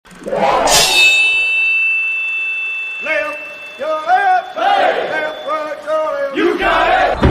Left, your left, hey. Left, right, your left. You got it.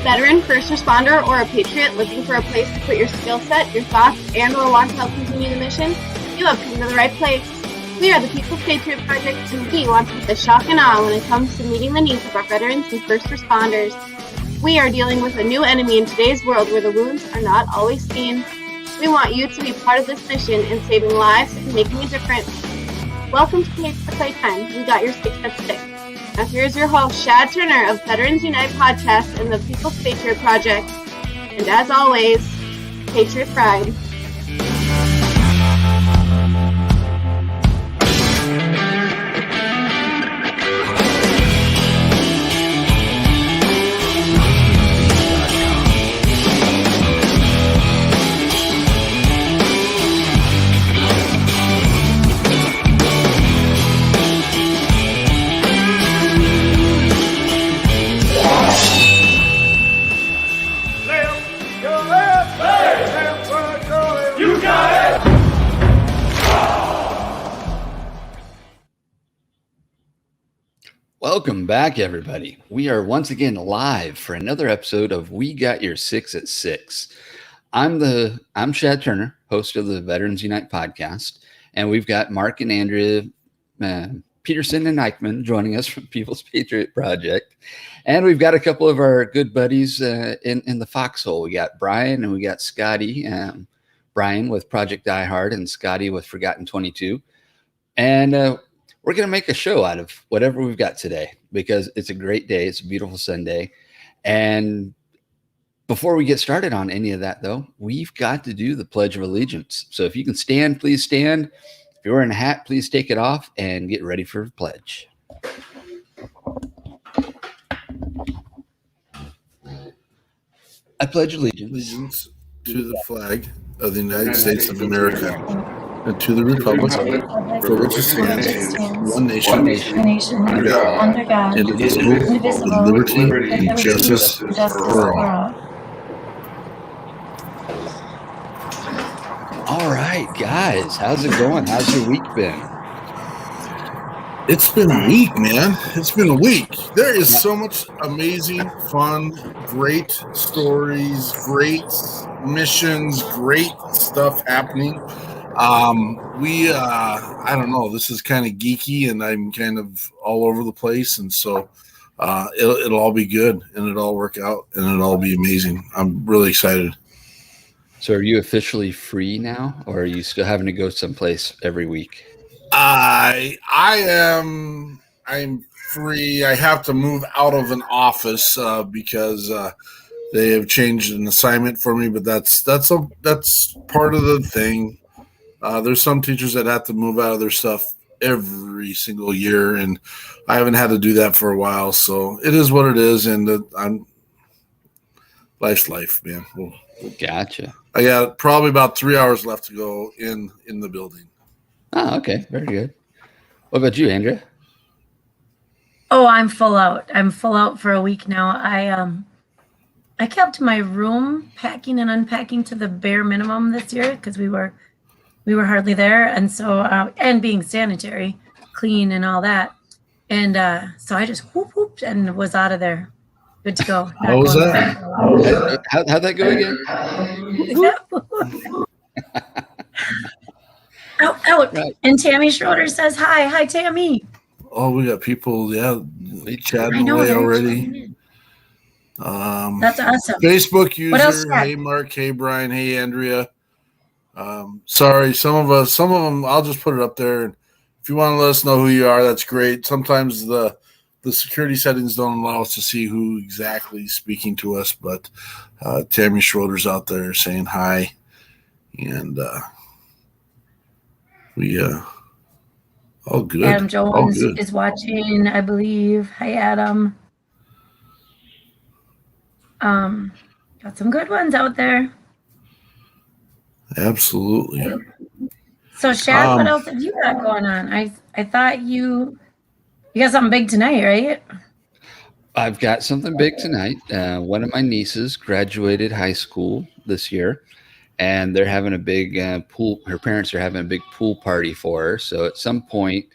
Veteran, first responder, or a patriot looking for a place to put your skill set, your thoughts, and or want to help continue the mission? You have come to the right place. We are the People's Patriot Project, and we want to put the shock and awe when it comes to meeting the needs of our veterans and first responders. We are dealing with a new enemy in today's world where the wounds are not always seen. We want you to be part of this mission in saving lives and making a difference. Welcome to Playtime. We got your 6 at 6. Now here's your host, Shad Turner of Veterans Unite Podcast and the People's Patriot Project. And as always, Patriot Pride. Welcome back, everybody. We are once again live for another episode of We Got Your 6 at 6. I'm Shad Turner, host of the Veterans Unite podcast, and we've got Mark and Andrea Peterson and Eichmann joining us from People's Patriot Project, and we've got a couple of our good buddies in the foxhole. We got Brian and we got Scotty. Brian with Project Die Hard and Scotty with Forgotten 22, and we're going to make a show out of whatever we've got today because it's a great day. It's a beautiful Sunday. And before we get started on any of that, though, we've got to do the Pledge of Allegiance. So if you can stand, please stand. If you're wearing a hat, please take it off and get ready for the pledge. I pledge allegiance to the flag of the United States of America and to the republic for which it stands, one nation, under God, indivisible, with liberty and justice for all. All right, guys, how's it going? How's your week been? It's been a week, man. It's been a week. There is so much amazing, fun, great stories, great missions, great stuff happening. I don't know, this is kind of geeky and I'm kind of all over the place. And so, it'll all be good and it'll all work out and it'll all be amazing. I'm really excited. So are you officially free now or are you still having to go someplace every week? I'm free. I have to move out of an office, because, they have changed an assignment for me, but that's part of the thing. There's some teachers that have to move out of their stuff every single year, and I haven't had to do that for a while. So it is what it is, and life's life, man. Gotcha. I got probably about 3 hours left to go in the building. Oh, okay, very good. What about you, Andrea? Oh, I'm full out. I'm full out for a week now. I kept my room packing and unpacking to the bare minimum this year because we were hardly there, and so and being sanitary, clean, and all that, and so I just whooped and was out of there, good to go. How was that? How'd that go again? Out. Right. And Tammy Schroeder says hi, Tammy. Oh, we got people, chatting I know away they're already. checking in. That's awesome. Facebook What else, user, Chad? hey Mark, hey Brian, hey Andrea. Sorry, some of them, I'll just put it up there. And if you want to let us know who you are, that's great. Sometimes the security settings don't allow us to see who exactly is speaking to us, but Tammy Schroeder's out there saying hi, and we all good. Adam All Jones good. is watching, I believe. Hi, Adam. Got some good ones out there. Absolutely. So, Shad, what else have you got going on? I thought you got something big tonight, right? I've got something big tonight. One of my nieces graduated high school this year, and they're having a big pool. Her parents are having a big pool party for her. So at some point,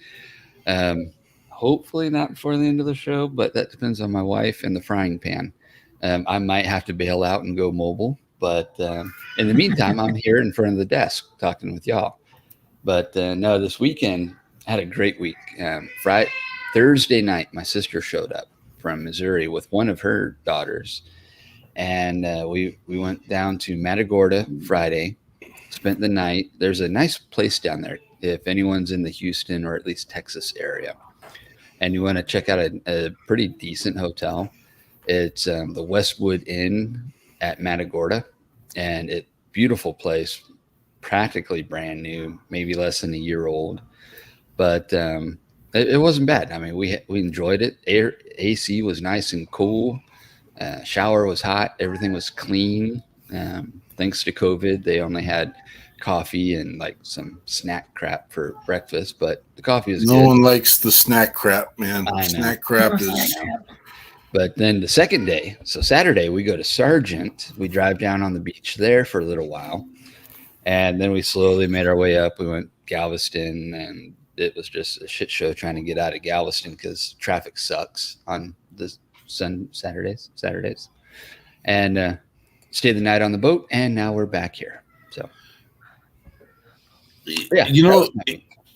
hopefully not before the end of the show, but that depends on my wife and the frying pan. I might have to bail out and go mobile, but in the meantime, I'm here in front of the desk talking with y'all. But no, this weekend I had a great week. Thursday night, my sister showed up from Missouri with one of her daughters, and we went down to Matagorda Friday, spent the night. There's a nice place down there if anyone's in the Houston or at least Texas area, and you want to check out a pretty decent hotel. It's the Westwood Inn at Matagorda, and it beautiful place, practically brand new, maybe less than a year old, but it wasn't bad. I mean, we enjoyed it. AC was nice and cool. Shower was hot. Everything was clean. Thanks to COVID, they only had coffee and like some snack crap for breakfast, but the coffee is No good. one likes the snack crap, man. I know. Snack crap is. But then the second day, so Saturday, we go to Sargent. We drive down on the beach there for a little while, and then we slowly made our way up. We went Galveston, and it was just a shit show trying to get out of Galveston because traffic sucks on the Saturdays, and stayed the night on the boat, and now we're back here. So, yeah, you know,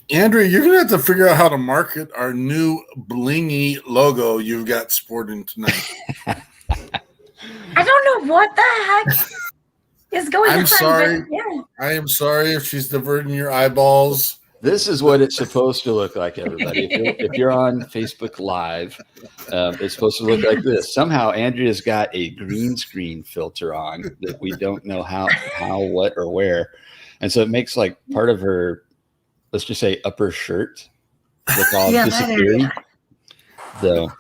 Andrea, you're gonna have to figure out how to market our new blingy logo you've got sporting tonight. I don't know what the heck is going on. I'm sorry. Yeah. I am sorry if she's diverting your eyeballs. This is what it's supposed to look like, everybody. If you're on Facebook Live, it's supposed to look like this. Somehow, Andrea's got a green screen filter on that we don't know how, what, or where, and so it makes like part of her, let's just say, upper shirt look all disappearing. So,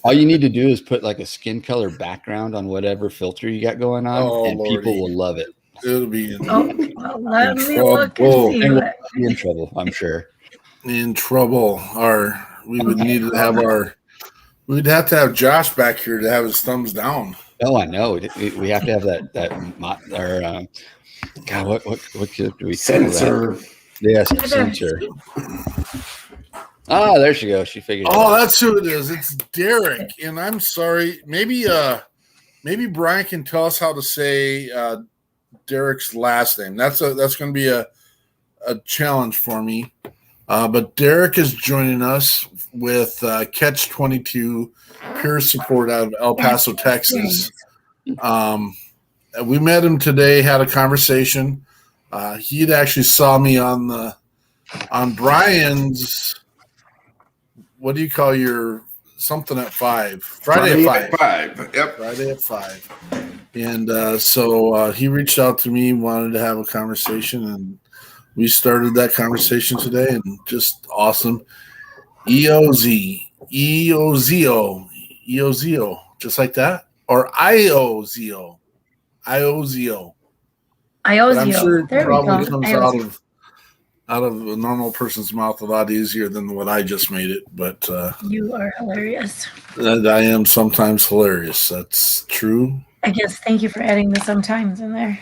all you need to do is put like a skin color background on whatever filter you got going on, and Lordy. people will love it. It'll be Let me look and see. And we'll be in trouble, I'm sure. In trouble. We would need to have we'd have to have Josh back here to have his thumbs down. Oh, I know. We have to have that God, what do we Censor. Yes, censor. Oh, there she goes. She figured it out. Oh, that's who it is. It's Derek. And I'm sorry. Maybe Brian can tell us how to say Derek's last name. That's going to be a challenge for me. But Derek is joining us with Catch 22 peer support out of El Paso, Texas. We met him today, had a conversation. He'd actually saw me on Brian's, what do you call your something at 5? Friday at 5. Yep. Friday at 5. And so he reached out to me, wanted to have a conversation, and we started that conversation today, and just awesome. EOZO, just like that? Or IOZO. But I'm sure it There probably we go. comes out of a normal person's mouth a lot easier than what I just made it. But You are hilarious. I am sometimes hilarious. That's true. I guess thank you for adding the sometimes in there.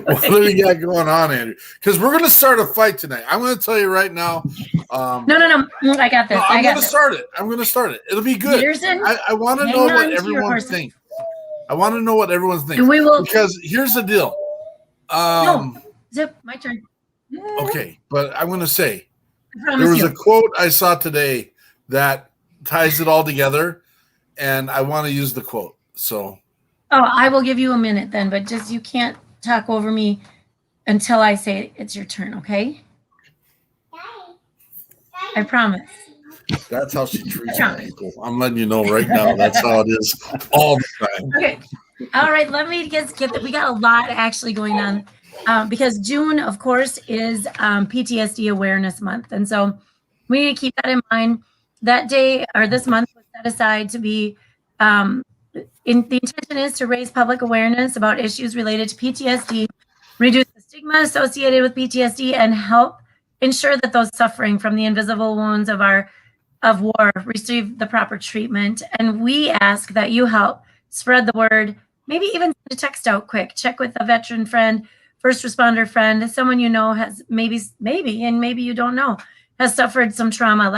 What do we got going on, Andrew? Because we're going to start a fight tonight. I'm going to tell you right now. No. I got this. I'm going to start it. It'll be good. Peterson, I want to know what everyone thinks. I want to know what everyone thinks. We will, because here's the deal. no, Zip, my turn. Okay, but I'm going to say, There was a quote I saw today that ties it all together, and I want to use the quote. So, I will give you a minute then, but just you can't talk over me until I say it's your turn, okay? I promise. That's how she treats people. I'm letting you know right now. That's how it is all the time. Okay. All right. Let me get that. We got a lot actually going on because June, of course, is PTSD Awareness Month. And so we need to keep that in mind. That day or this month was set aside to be, the intention is to raise public awareness about issues related to PTSD, reduce the stigma associated with PTSD, and help ensure that those suffering from the invisible wounds of war receive the proper treatment. And we ask that you help spread the word, maybe even send a text out quick. Check with a veteran friend, first responder friend, someone you know has maybe you don't know, has suffered some trauma.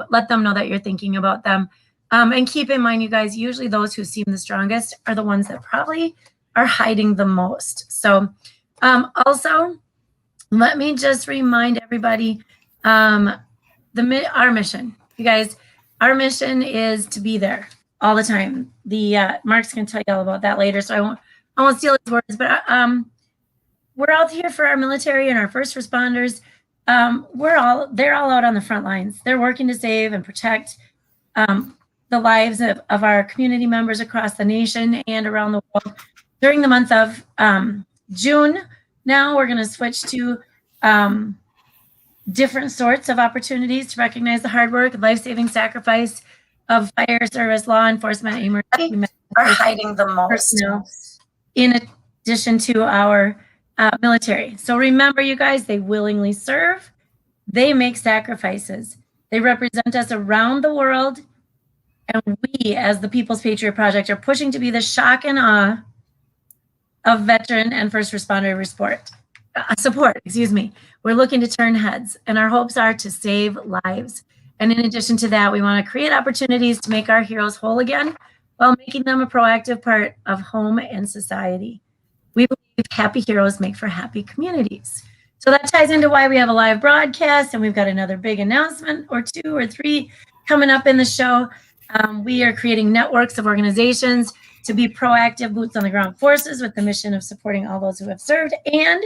Let them know that you're thinking about them. And keep in mind, you guys, usually those who seem the strongest are the ones that probably are hiding the most. So also, let me just remind everybody, our mission. You guys, our mission is to be there all the time. Mark's going to tell you all about that later, so I won't steal his words. But we're out here for our military and our first responders. They're all out on the front lines. They're working to save and protect the lives of our community members across the nation and around the world. During the month of June, now we're going to switch to different sorts of opportunities to recognize the hard work, life-saving sacrifice of fire service, law enforcement, emergency are hiding the most personnel, in addition to our military. So remember, you guys, they willingly serve. They make sacrifices. They represent us around the world. And we, as the People's Patriot Project, are pushing to be the shock and awe of veteran and first responder support. We're looking to turn heads, and our hopes are to save lives. And in addition to that, we want to create opportunities to make our heroes whole again while making them a proactive part of home and society. We believe happy heroes make for happy communities. So that ties into why we have a live broadcast, and we've got another big announcement or 2 or 3 coming up in the show. We are creating networks of organizations to be proactive boots on the ground forces with the mission of supporting all those who have served, and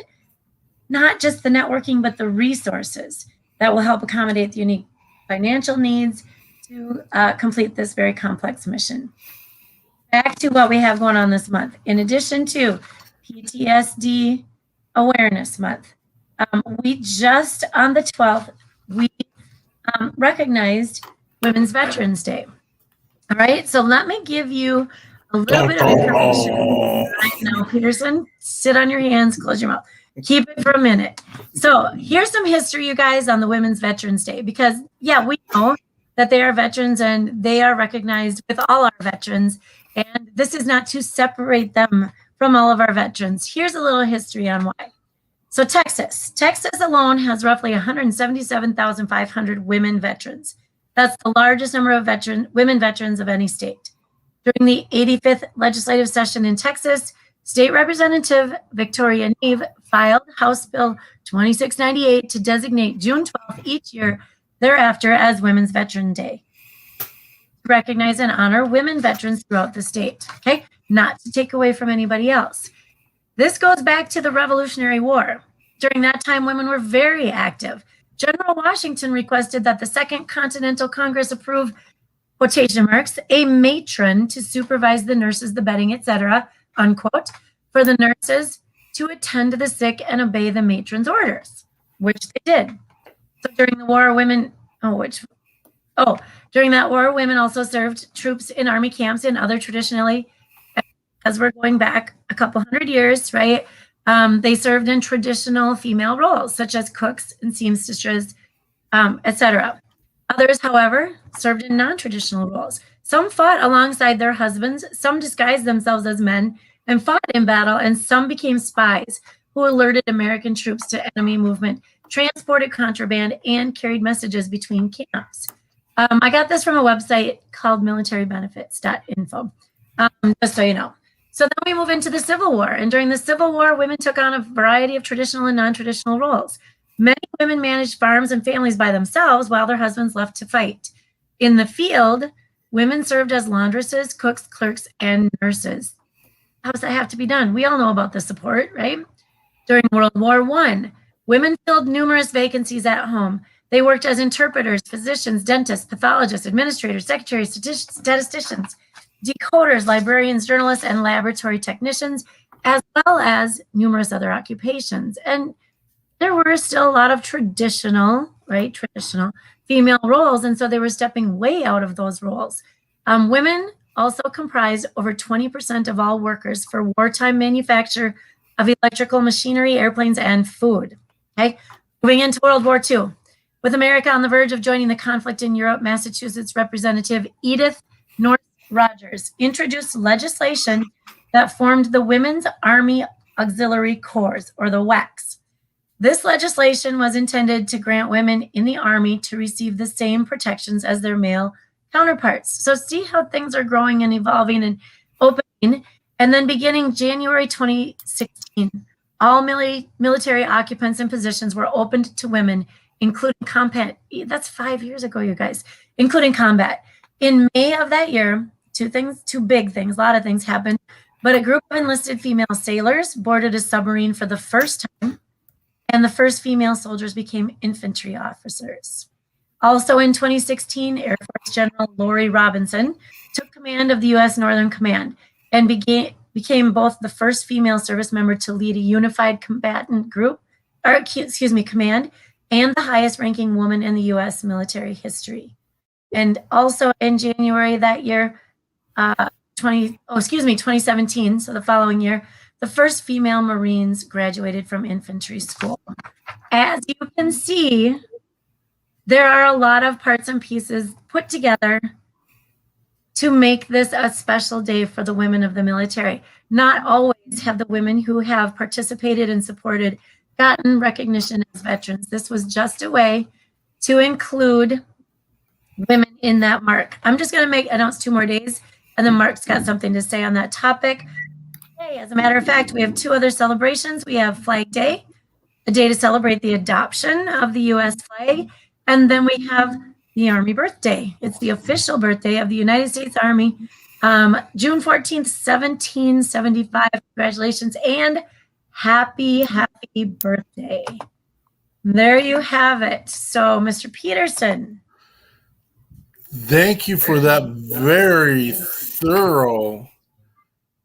not just the networking, but the resources that will help accommodate the unique financial needs to complete this very complex mission. Back to what we have going on this month. In addition to PTSD Awareness Month, we just on the 12th, we recognized Women's Veterans Day. All right, so let me give you a little bit of information right now. Peterson, sit on your hands, close your mouth. Keep it for a minute. So here's some history, you guys, on the Women's Veterans Day, because, yeah, we know that they are veterans and they are recognized with all our veterans. And this is not to separate them from all of our veterans. Here's a little history on why. So Texas alone has roughly 177,500 women veterans. That's the largest number of women veterans of any state. During the 85th legislative session in Texas, State Representative Victoria Neve filed House Bill 2698 to designate June 12th each year thereafter as Women's Veterans Day. To recognize and honor women veterans throughout the state, okay? Not to take away from anybody else. This goes back to the Revolutionary War. During that time, women were very active. General Washington requested that the Second Continental Congress approve, quotation marks, a matron to supervise the nurses, the bedding, etc., unquote, for the nurses to attend to the sick and obey the matron's orders, which they did. So during the war, during that war, women also served troops in army camps and other traditionally, as we're going back a couple hundred years, right? They served in traditional female roles, such as cooks and seamstresses, etc. Others, however, served in non-traditional roles. Some fought alongside their husbands, some disguised themselves as men and fought in battle, and some became spies who alerted American troops to enemy movement, transported contraband, and carried messages between camps. I got this from a website called militarybenefits.info, just so you know. So then we move into the Civil War, and during the Civil War, women took on a variety of traditional and non-traditional roles. Many women managed farms and families by themselves while their husbands left to fight. In the field, women served as laundresses, cooks, clerks, and nurses. How does that have to be done? We all know about the support, right? During World War I, women filled numerous vacancies at home. They worked as interpreters, physicians, dentists, pathologists, administrators, secretaries, statisticians, decoders, librarians, journalists, and laboratory technicians, as well as numerous other occupations. And there were still a lot of traditional female roles, and so they were stepping way out of those roles. Women also comprised over 20% of all workers for wartime manufacture of electrical machinery, airplanes, and food. Okay, moving into World War II. With America on the verge of joining the conflict in Europe, Massachusetts Representative Edith North Rogers introduced legislation that formed the Women's Army Auxiliary Corps, or the WACs. This legislation was intended to grant women in the Army to receive the same protections as their male counterparts. So see how things are growing and evolving and opening. And then beginning January 2016, all military occupants and positions were opened to women, including combat. That's 5 years ago, you guys, including combat. In May of that year, two big things, a lot of things happened, but a group of enlisted female sailors boarded a submarine for the first time, and the first female soldiers became infantry officers. Also in 2016, Air Force General Lori Robinson took command of the U.S. Northern Command and became both the first female service member to lead a unified combatant group, command, and the highest ranking woman in the U.S. military history. And also in January that year, 2017, so the following year, the first female Marines graduated from infantry school. As you can see, there are a lot of parts and pieces put together to make this a special day for the women of the military. Not always have the women who have participated and supported gotten recognition as veterans. This was just a way to include women in that mark. I'm just going to announce 2 more days, and then Mark's got something to say on that topic. Hey, as a matter of fact, we have 2 other celebrations. We have Flag Day, a day to celebrate the adoption of the U.S. flag, and then we have the Army birthday. It's the official birthday of the United States Army, June 14th, 1775. Congratulations and happy birthday. There you have it. So, Mr. Peterson. Thank you for that very thorough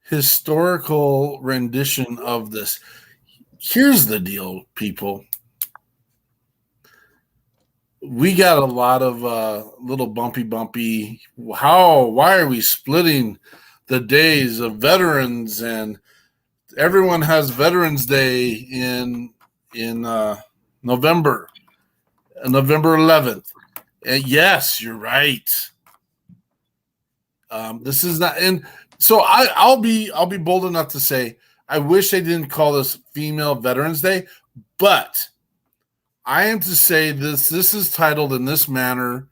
historical rendition of this. Here's the deal, people. We got a lot of little bumpy. Why are we splitting the days of veterans? And everyone has Veterans Day in November 11th. And yes, you're right. This is not, and so I'll be bold enough to say I wish they didn't call this Female Veterans Day, but I am to say this is titled in this manner.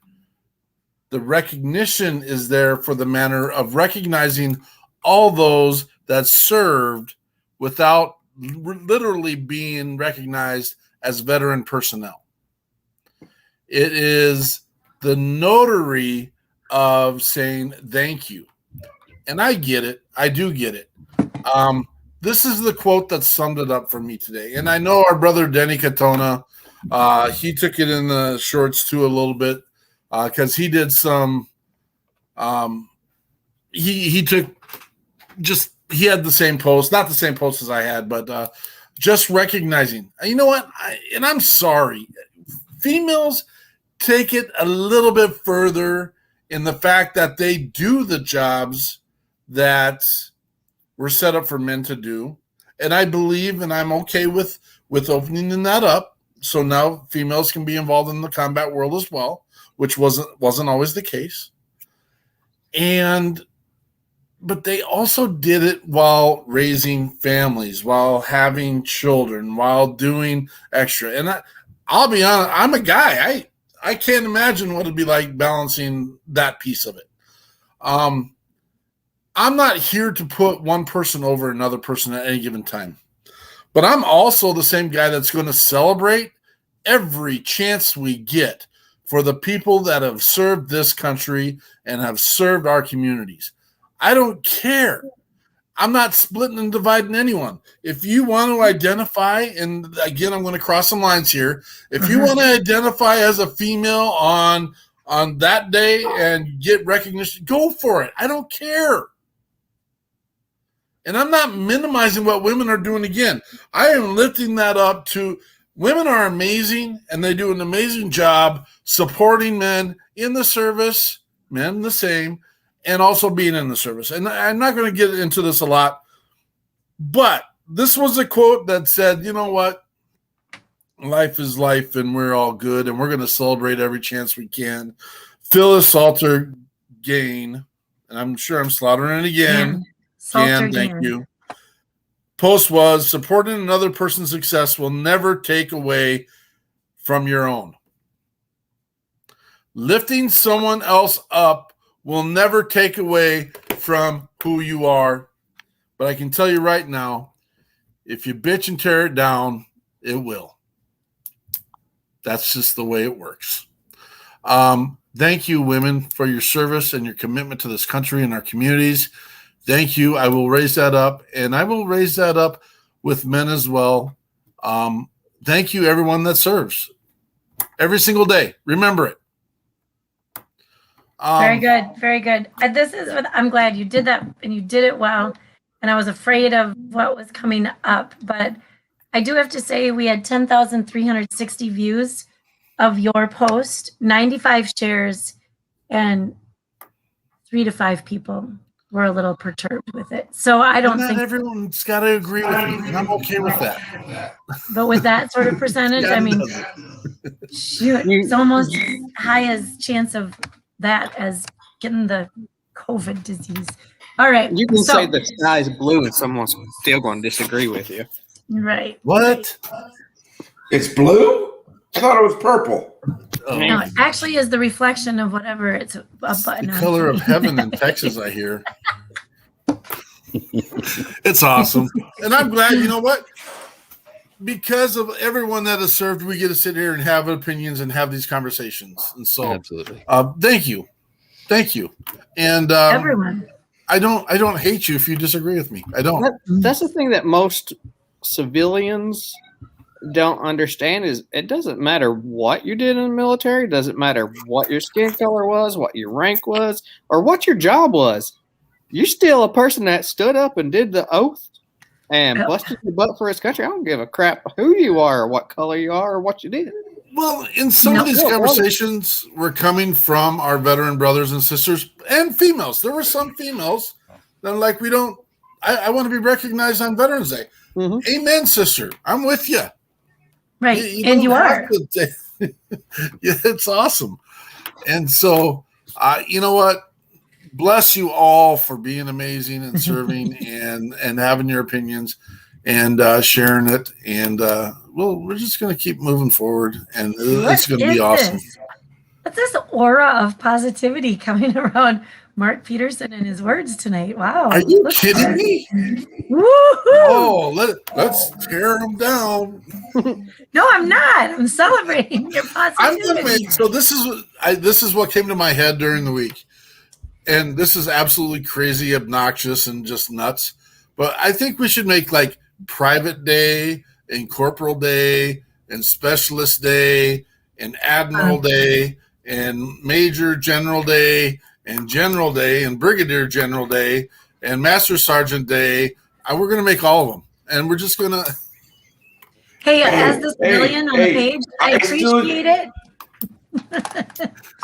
The recognition is there for the manner of recognizing all those that served without literally being recognized as veteran personnel. It is the notary of saying thank you. And I get it. I do get it. This is the quote that summed it up for me today. And I know our brother Denny Katona, he took it in the shorts too a little bit because he did some he had the same post, not the same post as I had, but just recognizing, you know what? And I'm sorry, females take it a little bit further in the fact that they do the jobs that were set up for men to do. And I believe, and I'm okay with opening that up. So now females can be involved in the combat world as well, which wasn't always the case. But they also did it while raising families, while having children, while doing extra. And I'll be honest, I'm a guy. I can't imagine what it'd be like balancing that piece of it. I'm not here to put one person over another person at any given time. But I'm also the same guy that's going to celebrate every chance we get for the people that have served this country and have served our communities. I don't care. I'm not splitting and dividing anyone. If you want to identify, and again, I'm going to cross some lines here. If you want to identify as a female on that day and get recognition, go for it. I don't care. And I'm not minimizing what women are doing. Again, I am lifting that up to women are amazing, and they do an amazing job supporting men in the service, men the same, and also being in the service. And I'm not going to get into this a lot, but this was a quote that said, you know what? Life is life, and we're all good, and we're going to celebrate every chance we can. Phyllis Salter Gain, and I'm sure I'm slaughtering it again. Thank you. Post was, supporting another person's success will never take away from your own. Lifting someone else up will never take away from who you are. But I can tell you right now, if you bitch and tear it down, it will. That's just the way it works. Thank you, women, for your service and your commitment to this country and our communities. Thank you. I will raise that up, and I will raise that up with men as well. Thank you, everyone that serves every single day. Remember it. Very good. Very good. I'm glad you did that, and you did it well. And I was afraid of what was coming up, but I do have to say we had 10,360 views of your post, 95 shares, and 3 to 5 people were a little perturbed with it. So I don't think everyone's got to agree with me, and I'm okay with that. But with that sort of percentage, I mean, shoot, it's almost as high as chance of that as getting the COVID disease. All right. You can say the sky is blue and someone's still going to disagree with you. Right. What? It's blue? I thought it was purple. No, it actually is the reflection of whatever it's a button. The color of heaven in Texas, I hear. It's awesome. And I'm glad, you know what? Because of everyone that has served, we get to sit here and have opinions and have these conversations. And so, absolutely. Thank you. Thank you. And everyone. I don't hate you if you disagree with me. I don't. That's the thing that most civilians don't understand is it doesn't matter what you did in the military. It doesn't matter what your skin color was, what your rank was, or what your job was. You're still a person that stood up and did the oath and busted your butt for his country. I don't give a crap who you are or what color you are or what you did. Well, in some of these conversations were coming from our veteran brothers and sisters and females. There were some females that are like, I want to be recognized on Veterans Day. Mm-hmm. Amen, sister. I'm with you. Right. And you are. Yeah, it's awesome. And so, you know what? Bless you all for being amazing and serving and having your opinions and sharing it. And we're just going to keep moving forward. And it's going to be awesome. What's this aura of positivity coming around Mark Peterson and his words tonight? Wow. Are you kidding me? Woo-hoo. Oh, let's tear them down. No, I'm not. I'm celebrating your positivity. So this is what came to my head during the week. And this is absolutely crazy, obnoxious, and just nuts. But I think we should make like Private Day and Corporal Day and Specialist Day and Admiral Day and Major General Day and General Day and Brigadier General Day and Master Sergeant Day. We're going to make all of them. And we're just going to. Hey, as the civilian on the page, I appreciate it.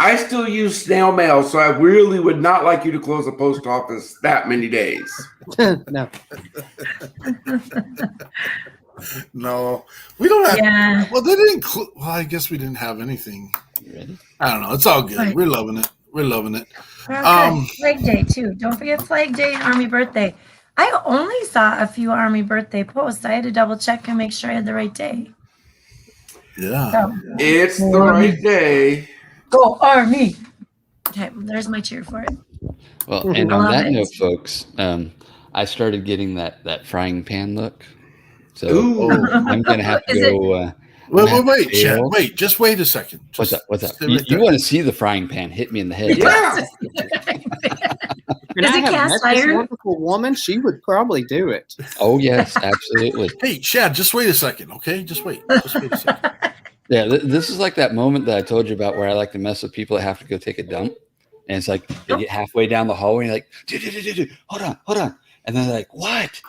I still use snail mail, so I really would not like you to close the post office that many days. No. No, we don't have. Yeah. Well, they didn't. Well, I guess we didn't have anything. Ready? I don't know. It's all good. Right. We're loving it. We're loving it. Flag Day too. Don't forget Flag Day and Army Birthday. I only saw a few Army birthday posts. I had to double check and make sure I had the right day. Yeah. So, It's the right day. Go Army. Okay, there's my cheer for it. Well, and on that note, folks, I started getting that frying pan look. So I'm gonna have to go. Wait, Chad. Wait, just wait a second. What's up? What's up? stay You, right you there. want to see the frying pan hit me in the head? Yeah. And Is I it have cast met this iron? wonderful woman. She would probably do it. Oh yes, absolutely. Hey, Chad, just wait a second, okay? Just wait. Just wait a second. Yeah, this is like that moment that I told you about where I like to mess with people that have to go take a dump, and it's like they get halfway down the hallway and you're like, dude, hold on, and then they're like, what?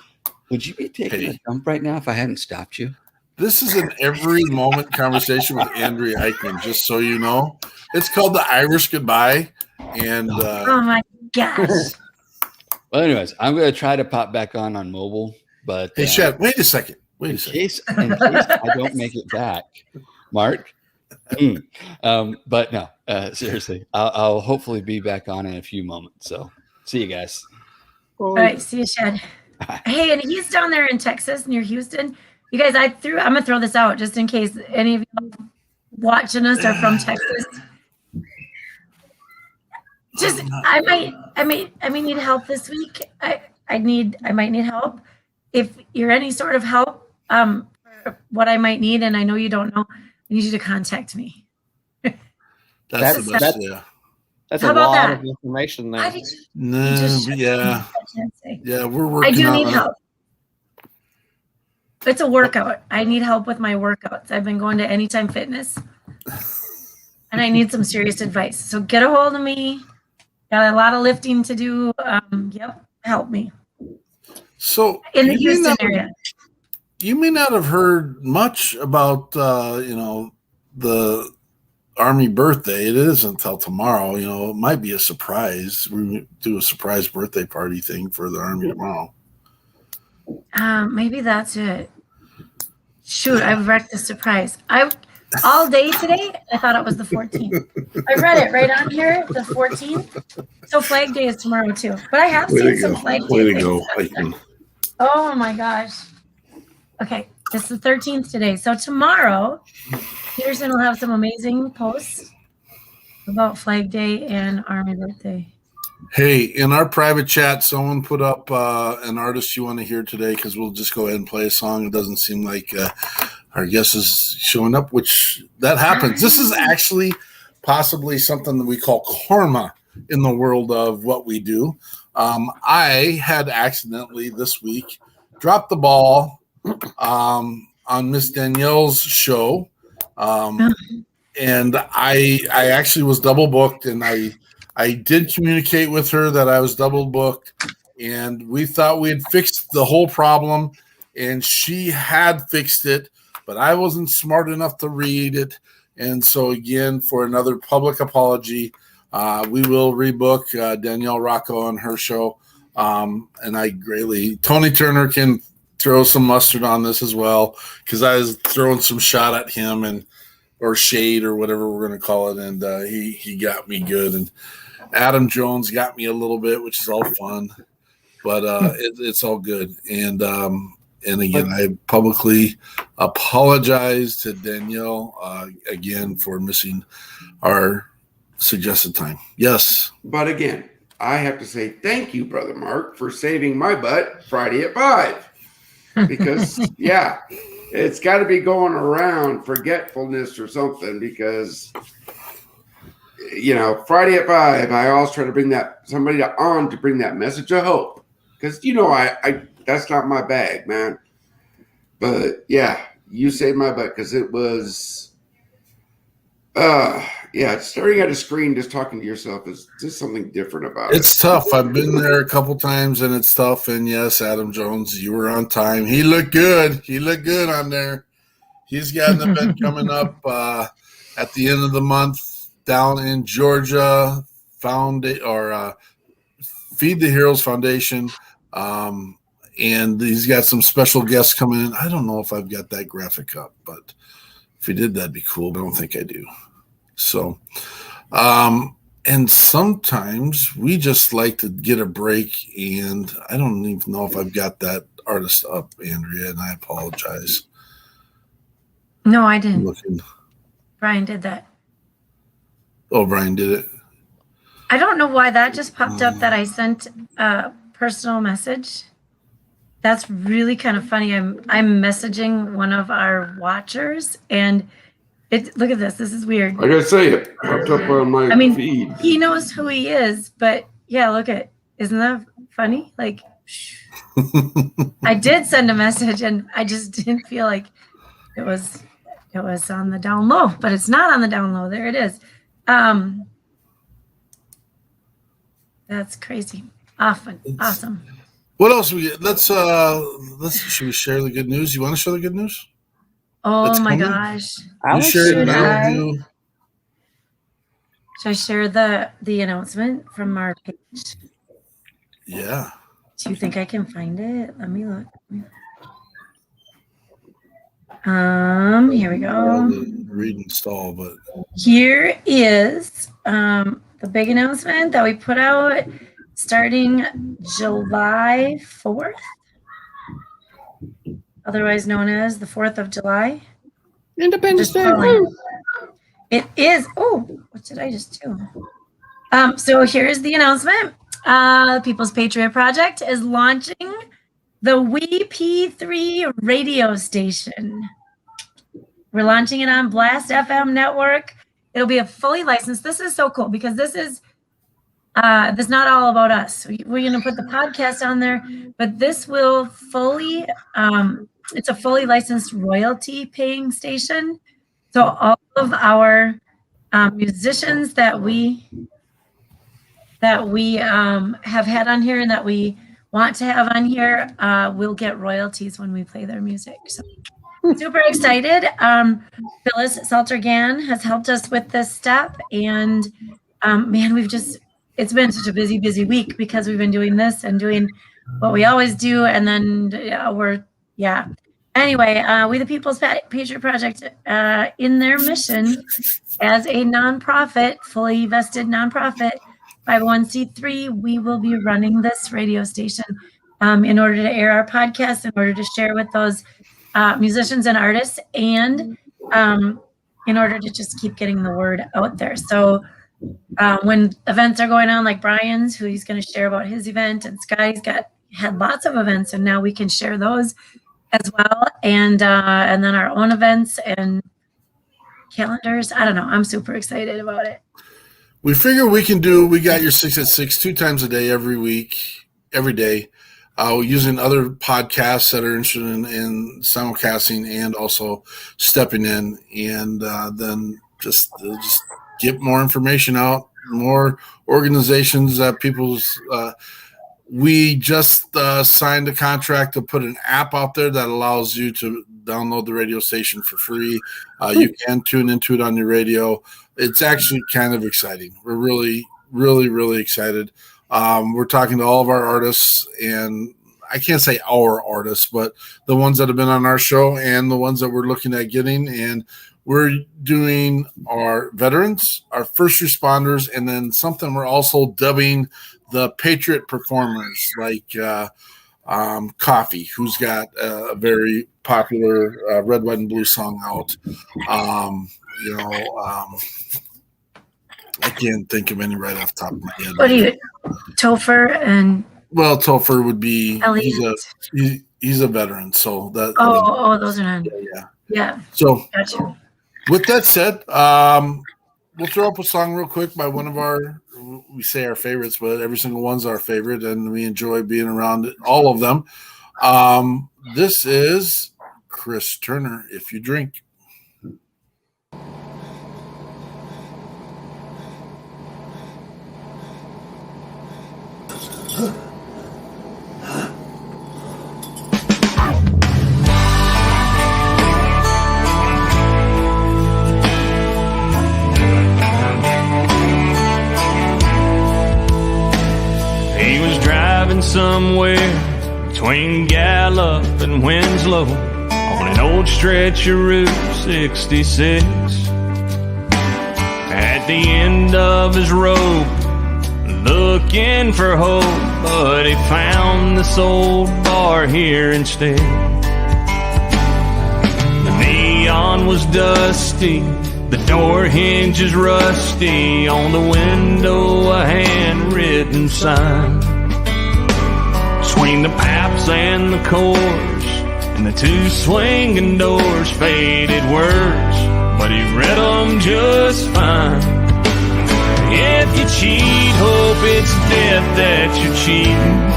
Would you be taking a dump right now if I hadn't stopped you? This is an every moment conversation with Andrea Eichmann, just so you know. It's called the Irish goodbye. And Oh my gosh. Well, anyways, I'm going to try to pop back on mobile, but hey, Chad, wait a second. in case I don't make it back, Mark. But no, seriously, I'll hopefully be back on in a few moments. So see you guys. All right, see you, Chad. Hey, and he's down there in Texas near Houston. You guys, I'm gonna throw this out just in case any of you watching us are from Texas. Just I might need help this week. I might need help. If you're any sort of help, for what I might need, and I know you don't know, I need you to contact me. that's the best. That's How a about lot that? of information How there. did you No, just yeah. I can't say. Yeah, we're I working do on need it. help. It's a workout. I need help with my workouts. I've been going to Anytime Fitness, and I need some serious advice. So get a hold of me. Got a lot of lifting to do. Yep, help me So in the you may Houston not- area. You may not have heard much about the Army birthday. It isn't until tomorrow. It might be a surprise. We do a surprise birthday party thing for the Army tomorrow. Maybe that's it. Shoot, I've wrecked the surprise. All day today, I thought it was the 14th. I read it right on here, the 14th. So Flag Day is tomorrow too. But I have seen some Flag Day. Way to things. go, Eichmann. Oh my gosh. Okay, it's the 13th today. So tomorrow, Peterson will have some amazing posts about Flag Day and Army Birthday. Hey, in our private chat, someone put up an artist you want to hear today because we'll just go ahead and play a song. It doesn't seem like our guest is showing up, which that happens. This is actually possibly something that we call karma in the world of what we do. I had accidentally this week dropped the ball on Miss Danielle's show. And I actually was double booked, and I did communicate with her that I was double booked, and we thought we had fixed the whole problem, and she had fixed it, but I wasn't smart enough to read it. And so again, for another public apology, we will rebook Danielle Rocco on her show. And I greatly, Tony Turner can throw some mustard on this as well, because I was throwing some shot at him or shade or whatever we're going to call it. And he got me good. And Adam Jones got me a little bit, which is all fun, but it's all good. And again, I publicly apologize to Danielle again for missing our suggested time. Yes. But again, I have to say thank you, Brother Mark, for saving my butt Friday at 5. Because, yeah, it's got to be going around forgetfulness or something because, Friday at 5, I always try to bring somebody on to bring that message of hope. Because, I that's not my bag, man. But, yeah, you saved my butt because it was, staring at a screen, just talking to yourself is just something different about it. It's tough. I've been there a couple times, and it's tough. And, yes, Adam Jones, you were on time. He looked good. He looked good on there. He's got an event coming up at the end of the month down in Georgia, Feed the Heroes Foundation. And he's got some special guests coming in. I don't know if I've got that graphic up, but if he did, that'd be cool. But I don't think I do. So, and sometimes we just like to get a break, and I don't even know if I've got that artist up, Andrea, and I apologize. No, I didn't. Looking. Brian did that. Oh, Brian did it. I don't know why that just popped up that I sent a personal message. That's really kind of funny. I'm messaging one of our watchers, and look at this. This is weird. I gotta say it popped up on my feed. He knows who he is, but yeah, look at. Isn't that funny? Like, I did send a message, and I just didn't feel like it was on the down low, but it's not on the down low. There it is. That's crazy. Awesome. What else we get? Let's should we share the good news? You want to share the good news? Oh my gosh. You share it now. Should I share the announcement from our page? Yeah. Do you think I can find it? Let me look. Here we go. Read and stall, but here is the big announcement that we put out starting July 4th, otherwise known as the 4th of July. Independence Day. It is. Oh, what did I just do? So here's the announcement. The People's Patriot Project is launching the WeP3 radio station. We're launching it on Blast FM network. It'll be a fully licensed. This is so cool because this is not all about us. We're going to put the podcast on there, but this will fully, it's a fully licensed royalty paying station. So all of our musicians that we have had on here and that we want to have on here will get royalties when we play their music. So super excited. Phyllis Salter-Gann has helped us with this step, and man, it's been such a busy week because we've been doing this and doing what we always do, and then Anyway, We the People's Patriot Project, in their mission as a nonprofit, fully vested nonprofit, 501c3, we will be running this radio station in order to air our podcast, in order to share with those musicians and artists, and in order to just keep getting the word out there. So when events are going on like Brian's, who he's going to share about his event, and Scotty's had lots of events, and now we can share those as well, and then our own events and calendars. I don't know. I'm super excited about it. We figure we got your 6 at 6 2 times a day, every week, every day, using other podcasts that are interested in simulcasting and also stepping in, and then just get more information out, more organizations that we just signed a contract to put an app out there that allows you to download the radio station for free. You can tune into it on your radio. It's actually kind of exciting. We're really, really, really excited. We're talking to all of our artists, and I can't say our artists, but the ones that have been on our show and the ones that we're looking at getting. And we're doing our veterans, our first responders, and then something we're also dubbing the Patriot performers, like Coffee, who's got a very popular Red, White, and Blue song out. I can't think of any right off the top of my head. What do you, Topher and? Well, Topher would be. Elliot. He's a veteran, so that. Those are not. Yeah. So, gotcha. With that said, we'll throw up a song real quick by one of we say our favorites, but every single one's our favorite, and we enjoy being around all of them. This is Chris Turner, If You Drink. He was driving somewhere between Gallup and Winslow on an old stretch of Route 66. At the end of his rope, looking for hope, but he found this old bar here instead. The neon was dusty, the door hinges rusty, on the window a handwritten sign. between the Paps and the Coors, and the two swinging doors, faded words, but he read them just fine. If you cheat, hope it's death that you're cheating.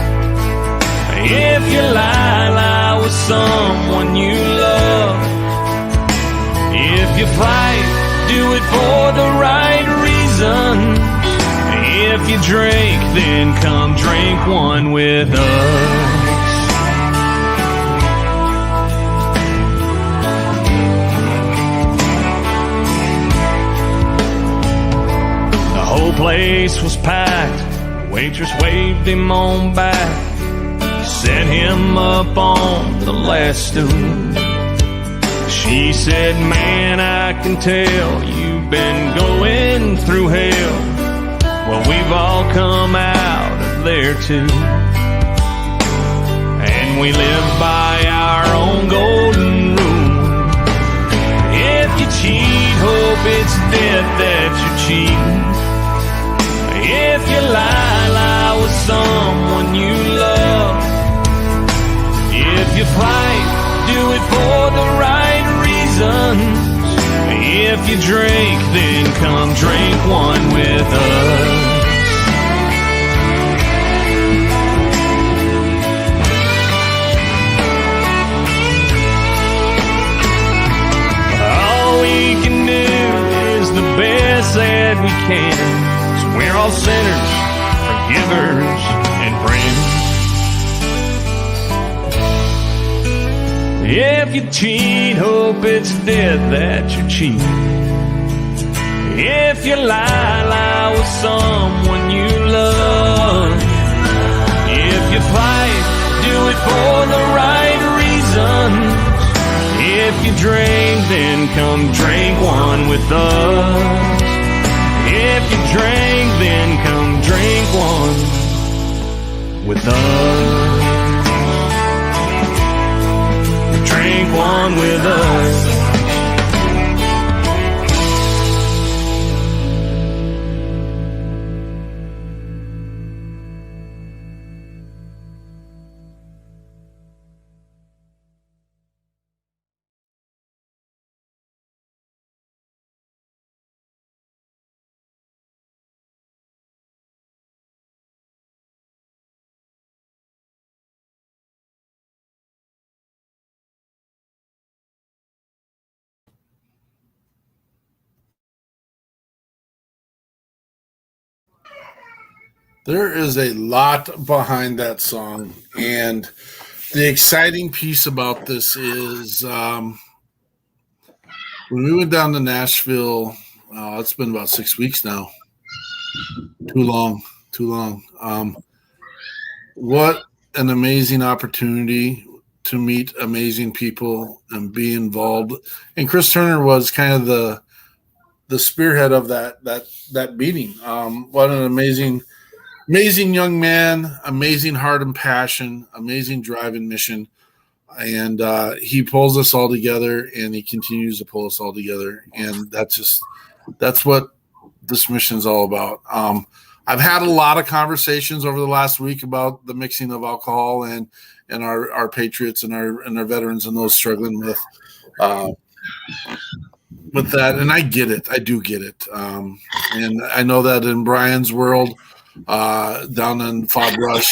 If you lie, lie with someone you love. If you fight, do it for the right reasons. If you drink, then come drink one with us. The whole place was packed. The waitress waved him on back, set him up on the last stool. She said, man, I can tell you've been going through hell. Well, we've all come out of there too, and we live by our own golden rule. If you cheat, hope it's death that you're cheating. If you lie, lie with someone you love. If you fight, do it for the right reasons. If you drink, then come drink one with us. All we can do is the best that we can. So we're all sinners, forgivers, and friends. If you cheat, hope it's death that you're cheating. If you lie, lie with someone you love. If you fight, do it for the right reasons. If you drink, then come drink one with us. If you drink, then come drink one with us. Drink one with us. There is a lot behind that song, and the exciting piece about this is when we went down to Nashville. It's been about 6 weeks now. Too long. What an amazing opportunity to meet amazing people and be involved. And Chris Turner was kind of the spearhead of that meeting. What an amazing young man, amazing heart and passion, amazing drive and mission. And he pulls us all together, and he continues to pull us all together. And that's what this mission is all about. I've had a lot of conversations over the last week about the mixing of alcohol and our patriots and our veterans and those struggling with that. And I get it. I do get it. And I know that in Brian's world, down in Fob Rush,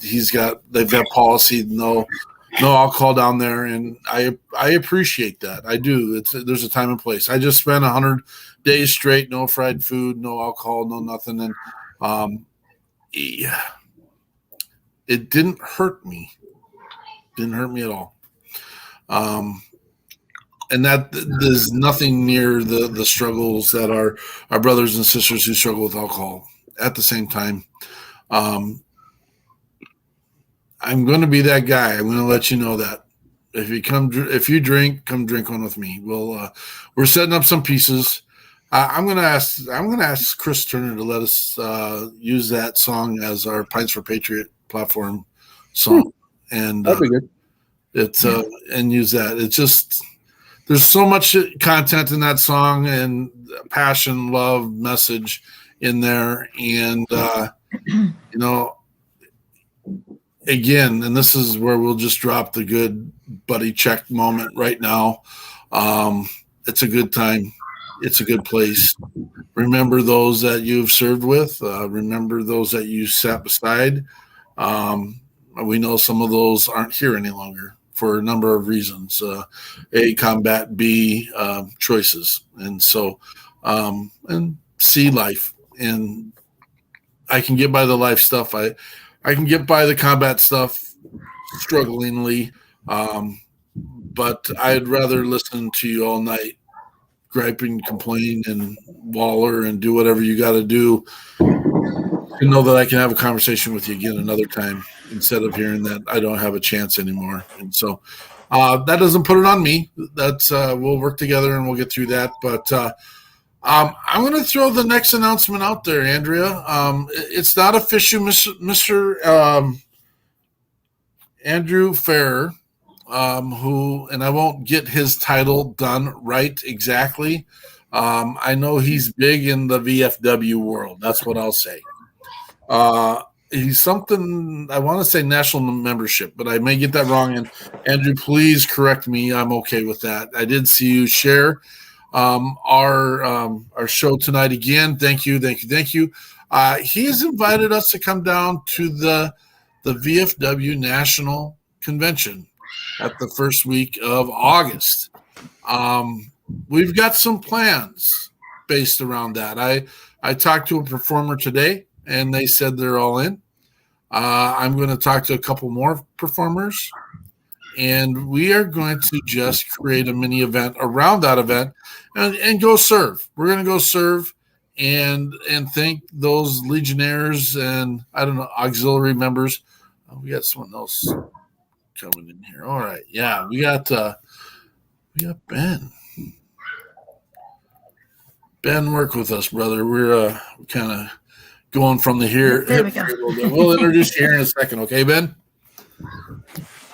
they've got policy, no alcohol down there, and I appreciate that. I do. There's a time and place. I just spent 100 days straight, no fried food, no alcohol, no nothing, and it didn't hurt me. Didn't hurt me at all. And that there's nothing near the struggles that our brothers and sisters who struggle with alcohol. At the same time, I'm going to be that guy. I'm going to let you know that if you drink, come drink one with me. We're setting up some pieces. I'm going to ask Chris Turner to let us use that song as our Pints for Patriot platform song, and That'd be good. And use that. It's just there's so much content in that song and passion, love, message in there, and again, and this is where we'll just drop the good buddy check moment right now. It's a good time. It's a good place. Remember those that you've served with. Remember those that you sat beside. We know some of those aren't here any longer for a number of reasons. A, combat, B, choices. And so, and C, life. And I can get by the life stuff. I can get by the combat stuff strugglingly. But I'd rather listen to you all night, gripe and complain and waller and do whatever you got to do to know that I can have a conversation with you again another time instead of hearing that I don't have a chance anymore. And so that doesn't put it on me. That's we'll work together and we'll get through that. But I'm going to throw the next announcement out there, Andrea. It's not official, Mr. Andrew Farrer, who, and I won't get his title done right exactly. I know he's big in the VFW world. That's what I'll say. He's something, I want to say national membership, but I may get that wrong. And Andrew, please correct me. I'm okay with that. I did see you share our show tonight again. Thank you. He's invited us to come down to the VFW National Convention at the first week of August. We've got some plans based around that. I talked to a performer today, and they said they're all in. I'm going to talk to a couple more performers, and we are going to just create a mini event around that event and go serve. We're going to go serve and thank those Legionnaires and, I don't know, auxiliary members. We got someone else coming in here. All right. Yeah, we got Ben. Ben, work with us, brother. We're kind of going from the here. There we go. We'll introduce you here in a second, okay, Ben?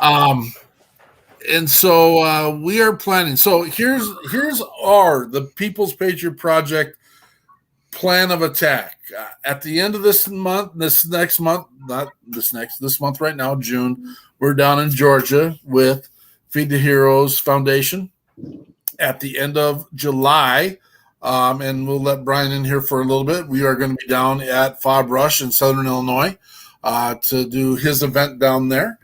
And so we are planning. So here's the People's Patriot Project plan of attack. At the end of this month right now, June, we're down in Georgia with Feed the Heroes Foundation. At the end of July, and we'll let Brian in here for a little bit, we are going to be down at Fob Rush in Southern Illinois to do his event down there.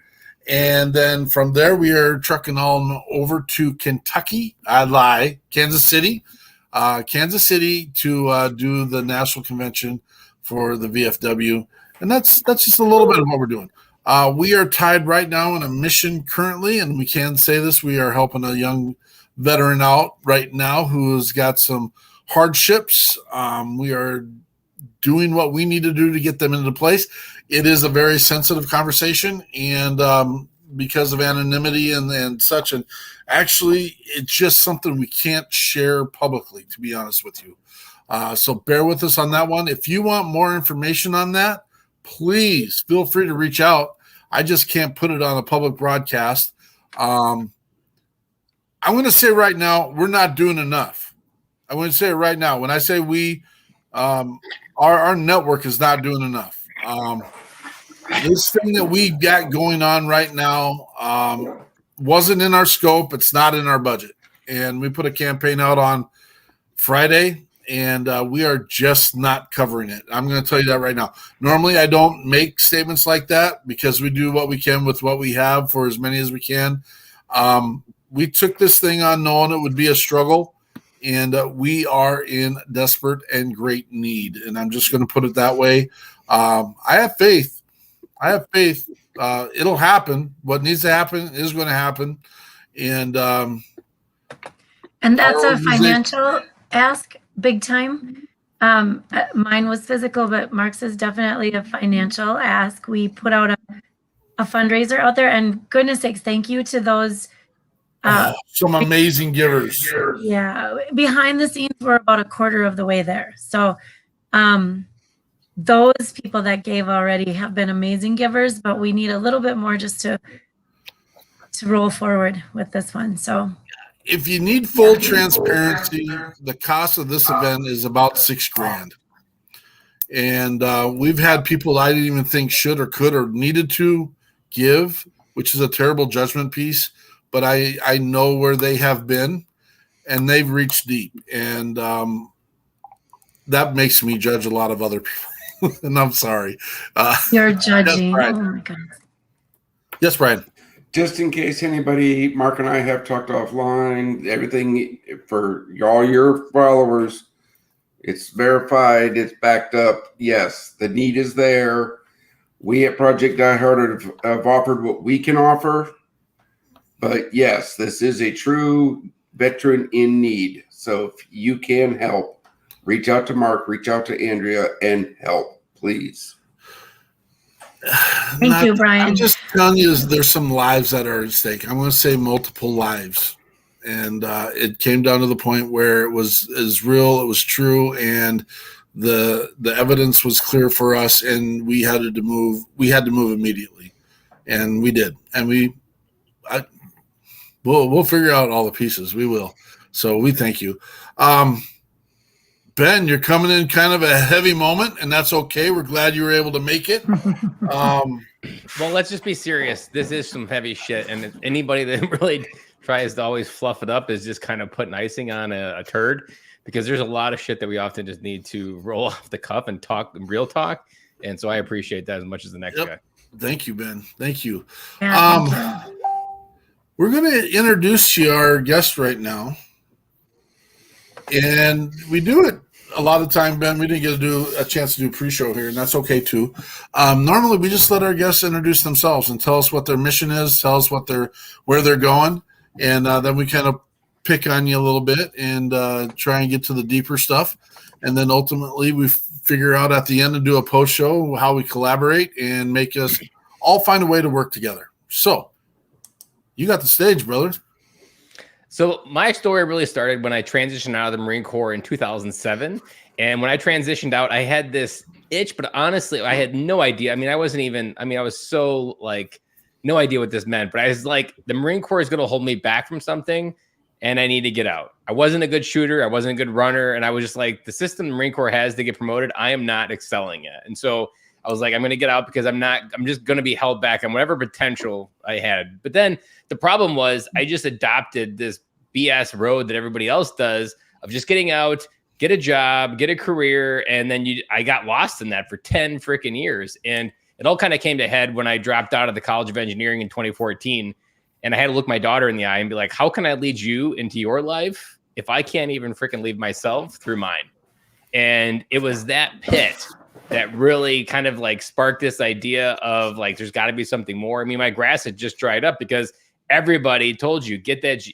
And then from there, we are trucking on over to Kentucky. Kansas City to do the national convention for the VFW. And that's just a little bit of what we're doing. We are tied right now in a mission currently, and we can say this, we are helping a young veteran out right now who has got some hardships. We are doing what we need to do to get them into place. It is a very sensitive conversation, and because of anonymity and such, and actually it's just something we can't share publicly, to be honest with you. So bear with us on that one. If you want more information on that, please feel free to reach out. I just can't put it on a public broadcast. I'm going to say right now, we're not doing enough. I'm going to say it right now. When I say we, our network is not doing enough. This thing that we got going on right now wasn't in our scope. It's not in our budget. And we put a campaign out on Friday, and we are just not covering it. I'm going to tell you that right now. Normally, I don't make statements like that because we do what we can with what we have for as many as we can. We took this thing on knowing it would be a struggle, and we are in desperate and great need. And I'm just going to put it that way. I have faith. It'll happen. What needs to happen is going to happen. And that's a financial ask, big time. Mine was physical, but Mark's is definitely a financial ask. We put out a fundraiser out there, and goodness sakes, thank you to those some amazing givers. Yeah, behind the scenes, we're about a quarter of the way there. So those people that gave already have been amazing givers, but we need a little bit more just to roll forward with this one. So if you need full transparency, the cost of this event is about $6,000. And we've had people I didn't even think should or could or needed to give, which is a terrible judgment piece, but I know where they have been, and they've reached deep, and that makes me judge a lot of other people. And I'm sorry. You're judging. Yes, Oh my goodness. Yes, Brian. Just in case anybody, Mark and I have talked offline, everything for all your followers, it's verified, it's backed up. Yes, the need is there. We at Project Die Hard have offered what we can offer. But yes, this is a true veteran in need. So if you can help, reach out to Mark, reach out to Andrea, and help, please. Thank you, Brian. I'm just telling you, there's some lives that are at stake. I'm going to say multiple lives. And it came down to the point where it was real, it was true, and the evidence was clear for us, and we had to move. We had to move immediately, and we did. And we'll figure out all the pieces. We will. So we thank you. Ben, you're coming in kind of a heavy moment, and that's okay. We're glad you were able to make it. Well, let's just be serious. This is some heavy shit, and anybody that really tries to always fluff it up is just kind of putting icing on a turd, because there's a lot of shit that we often just need to roll off the cuff and talk real talk. And so I appreciate that as much as the next guy. Thank you, Ben. Thank you. Yeah, thank you. We're going to introduce you our guest right now. And we do it a lot of time, Ben. We didn't get to do a chance to do pre-show here, and that's okay too. Normally, we just let our guests introduce themselves and tell us what their mission is, tell us where they're going, and then we kind of pick on you a little bit and try and get to the deeper stuff. And then ultimately, we figure out at the end and do a post-show how we collaborate and make us all find a way to work together. So, you got the stage, brother. So my story really started when I transitioned out of the Marine Corps in 2007. And when I transitioned out, I had this itch, but honestly, I had no idea. I was so like, no idea what this meant, but I was like, the Marine Corps is going to hold me back from something, and I need to get out. I wasn't a good shooter. I wasn't a good runner. And I was just like, the system the Marine Corps has to get promoted, I am not excelling at. And so I was like, I'm going to get out because I'm just going to be held back on whatever potential I had. But then the problem was I just adopted this BS road that everybody else does of just getting out, get a job, get a career. And then I got lost in that for 10 freaking years. And it all kind of came to head when I dropped out of the College of Engineering in 2014. And I had to look my daughter in the eye and be like, how can I lead you into your life if I can't even freaking lead myself through mine? And it was that pit that really kind of like sparked this idea of like, there's got to be something more. I mean, my grass had just dried up because everybody told you,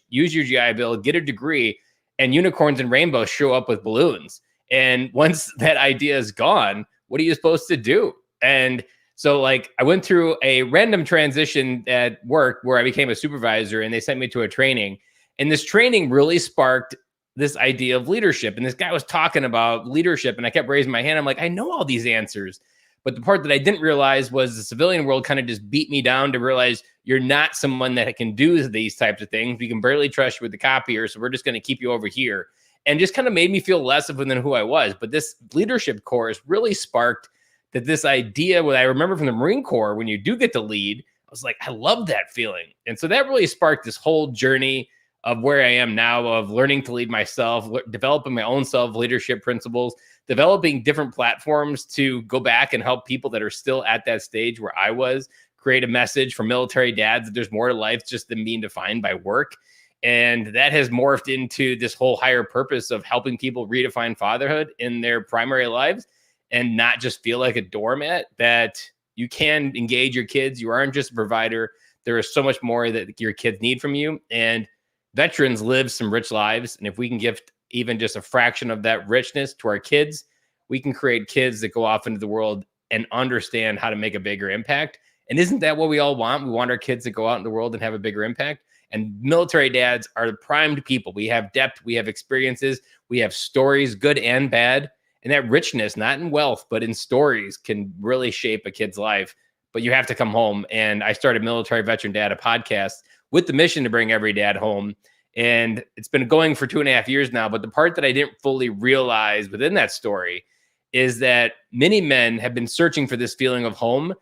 use your GI Bill, get a degree, and unicorns and rainbows show up with balloons. And once that idea is gone, what are you supposed to do? And so like I went through a random transition at work where I became a supervisor, and they sent me to a training. And this training really sparked this idea of leadership. And this guy was talking about leadership, and I kept raising my hand. I'm like, I know all these answers. But the part that I didn't realize was the civilian world kind of just beat me down to realize you're not someone that can do these types of things. We can barely trust you with the copier, so we're just going to keep you over here. And just kind of made me feel less of than who I was. But this leadership course really sparked that this idea, what I remember from the Marine Corps, when you do get to lead, I was like, I love that feeling. And so that really sparked this whole journey of where I am now, of learning to lead myself, developing my own self-leadership principles, developing different platforms to go back and help people that are still at that stage where I was, create a message for military dads that there's more to life just than being defined by work. And that has morphed into this whole higher purpose of helping people redefine fatherhood in their primary lives and not just feel like a doormat, that you can engage your kids. You aren't just a provider. There is so much more that your kids need from you. And veterans live some rich lives. And if we can gift even just a fraction of that richness to our kids, we can create kids that go off into the world and understand how to make a bigger impact. And isn't that what we all want? We want our kids to go out in the world and have a bigger impact. And military dads are the primed people. We have depth, we have experiences, we have stories, good and bad. And that richness, not in wealth, but in stories, can really shape a kid's life. But you have to come home. And I started Military Veteran Dad, a podcast with the mission to bring every dad home. And it's been going for 2.5 years now. But the part that I didn't fully realize within that story is that many men have been searching for this feeling of home,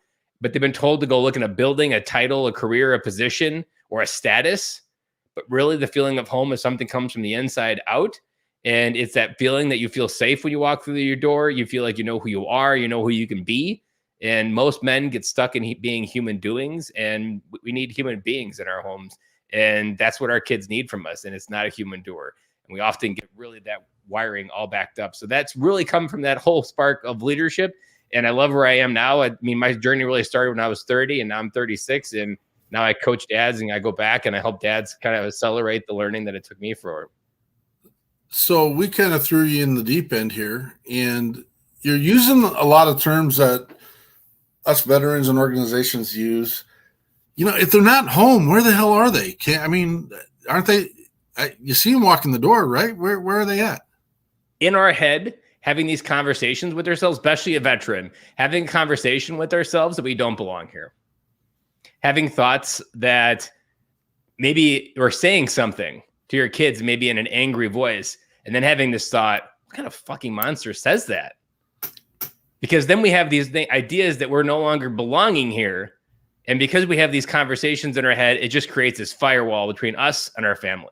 but they've been told to go look in a building, a title, a career, a position, or a status. But really the feeling of home is something comes from the inside out. And it's that feeling that you feel safe when you walk through your door. You feel like you know who you are, you know who you can be. And most men get stuck in being human doings, and we need human beings in our homes. And that's what our kids need from us. And it's not a human door. And we often get really that wiring all backed up. So that's really come from that whole spark of leadership. And I love where I am now. I mean, my journey really started when I was 30, and now I'm 36. And now I coach dads, and I go back and I help dads kind of accelerate the learning that it took me for. So we kind of threw you in the deep end here, and you're using a lot of terms that us veterans and organizations use. You know, if they're not home, where the hell are they? Aren't they? You see them walking the door, right? Where are they at? In our head, having these conversations with ourselves, especially a veteran, having a conversation with ourselves that we don't belong here. Having thoughts that maybe we're saying something to your kids, maybe in an angry voice, and then having this thought, what kind of fucking monster says that? Because then we have these ideas that we're no longer belonging here. And because we have these conversations in our head, it just creates this firewall between us and our family.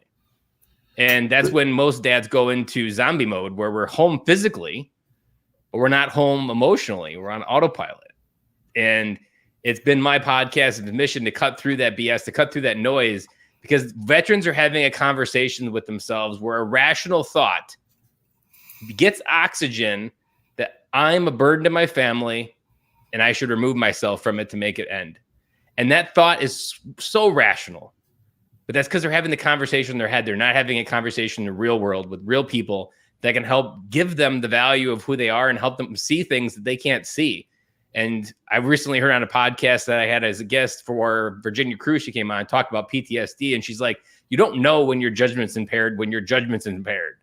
And that's when most dads go into zombie mode, where we're home physically, but we're not home emotionally. We're on autopilot. And it's been my podcast's mission to cut through that BS, to cut through that noise, because veterans are having a conversation with themselves where a rational thought gets oxygen that I'm a burden to my family and I should remove myself from it to make it end. And that thought is so rational. But that's because they're having the conversation in their head. They're not having a conversation in the real world with real people that can help give them the value of who they are and help them see things that they can't see. And I recently heard on a podcast that I had as a guest for Virginia Cruz, she came on and talked about PTSD. And she's like, you don't know when your judgment's impaired, when your judgment's impaired.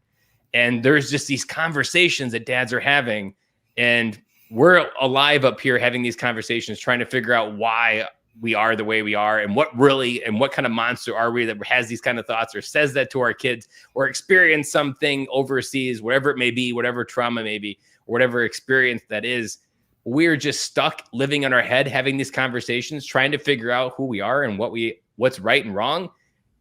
And there's just these conversations that dads are having. And we're alive up here having these conversations, trying to figure out why we are the way we are, and what kind of monster are we that has these kind of thoughts or says that to our kids, or experience something overseas, whatever it may be, whatever trauma may be, or whatever experience that is. We're just stuck living in our head, having these conversations, trying to figure out who we are and what's right and wrong.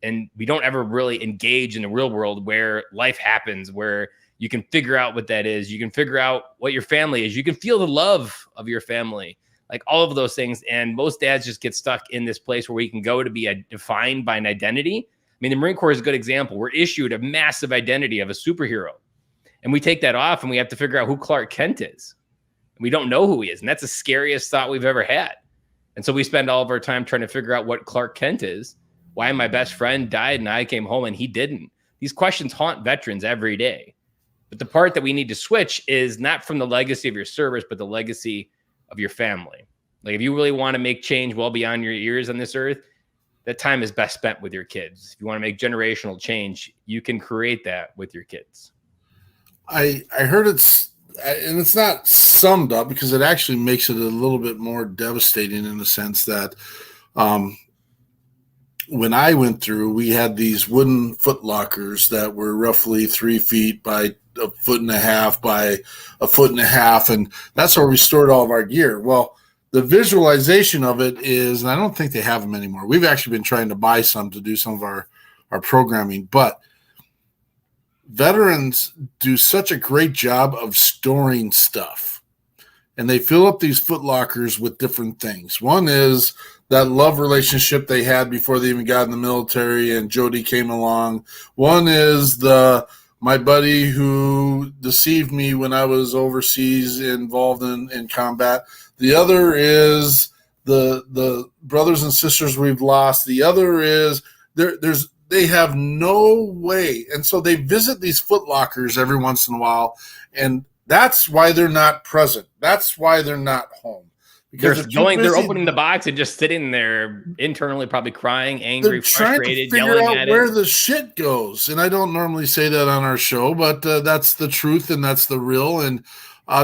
And we don't ever really engage in the real world where life happens, where you can figure out what that is. You can figure out what your family is. You can feel the love of your family. Like all of those things. And most dads just get stuck in this place where we can go to be defined by an identity. I mean, the Marine Corps is a good example. We're issued a massive identity of a superhero. And we take that off and we have to figure out who Clark Kent is. We don't know who he is. And that's the scariest thought we've ever had. And so we spend all of our time trying to figure out what Clark Kent is. Why my best friend died and I came home and he didn't. These questions haunt veterans every day. But the part that we need to switch is not from the legacy of your service, but the legacy of your family. Like if you really want to make change well beyond your years on this earth, that time is best spent with your kids. If you want to make generational change, you can create that with your kids. I heard and it's not summed up because it actually makes it a little bit more devastating in the sense that when I went through, we had these wooden foot lockers that were roughly 3 feet by a foot and a half by a foot and a half. And that's where we stored all of our gear. Well, the visualization of it is, and I don't think they have them anymore. We've actually been trying to buy some to do some of our programming, but veterans do such a great job of storing stuff. And they fill up these foot lockers with different things. One is that love relationship they had before they even got in the military and Jody came along. One is my buddy who deceived me when I was overseas involved in combat. The other is the brothers and sisters we've lost. The other is they have no way. And so they visit these foot lockers every once in a while. And that's why they're not present. That's why they're not home. Because they're opening the box and just sitting there internally, probably crying, angry, frustrated, yelling at it. Where the shit goes. And I don't normally say that on our show, but that's the truth and that's the real. And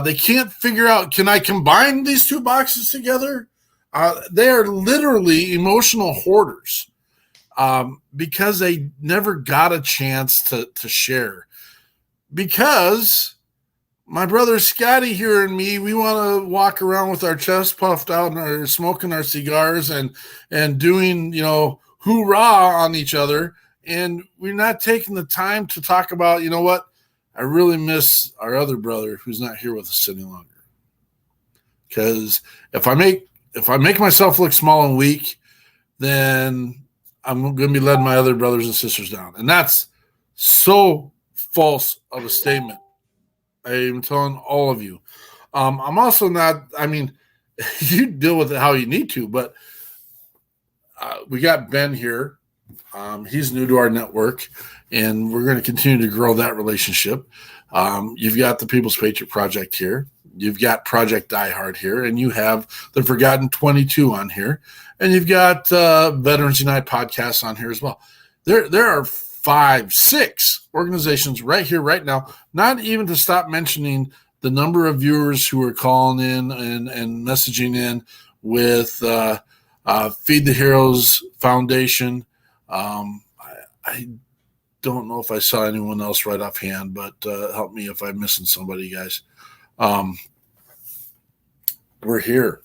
they can't figure out, can I combine these two boxes together? They are literally emotional hoarders because they never got a chance to share. Because my brother Scotty here and me, we want to walk around with our chest puffed out and our smoking our cigars and doing, hoorah on each other. And we're not taking the time to talk about, you know what? I really miss our other brother who's not here with us any longer. Because if I make myself look small and weak, then I'm going to be letting my other brothers and sisters down. And that's so false of a statement. I'm telling all of you. I'm also not, you deal with it how you need to, but we got Ben here. He's new to our network, and we're going to continue to grow that relationship. You've got the People's Patriot Project here. You've got Project Die Hard here, and you have the Forgotten 22 on here, and you've got Veterans Unite podcasts on here as well. There are 5, 6 organizations right here, right now, not even to stop mentioning the number of viewers who are calling in and messaging in with Feed the Heroes Foundation. I don't know if I saw anyone else right offhand, but help me if I'm missing somebody, guys. We're here.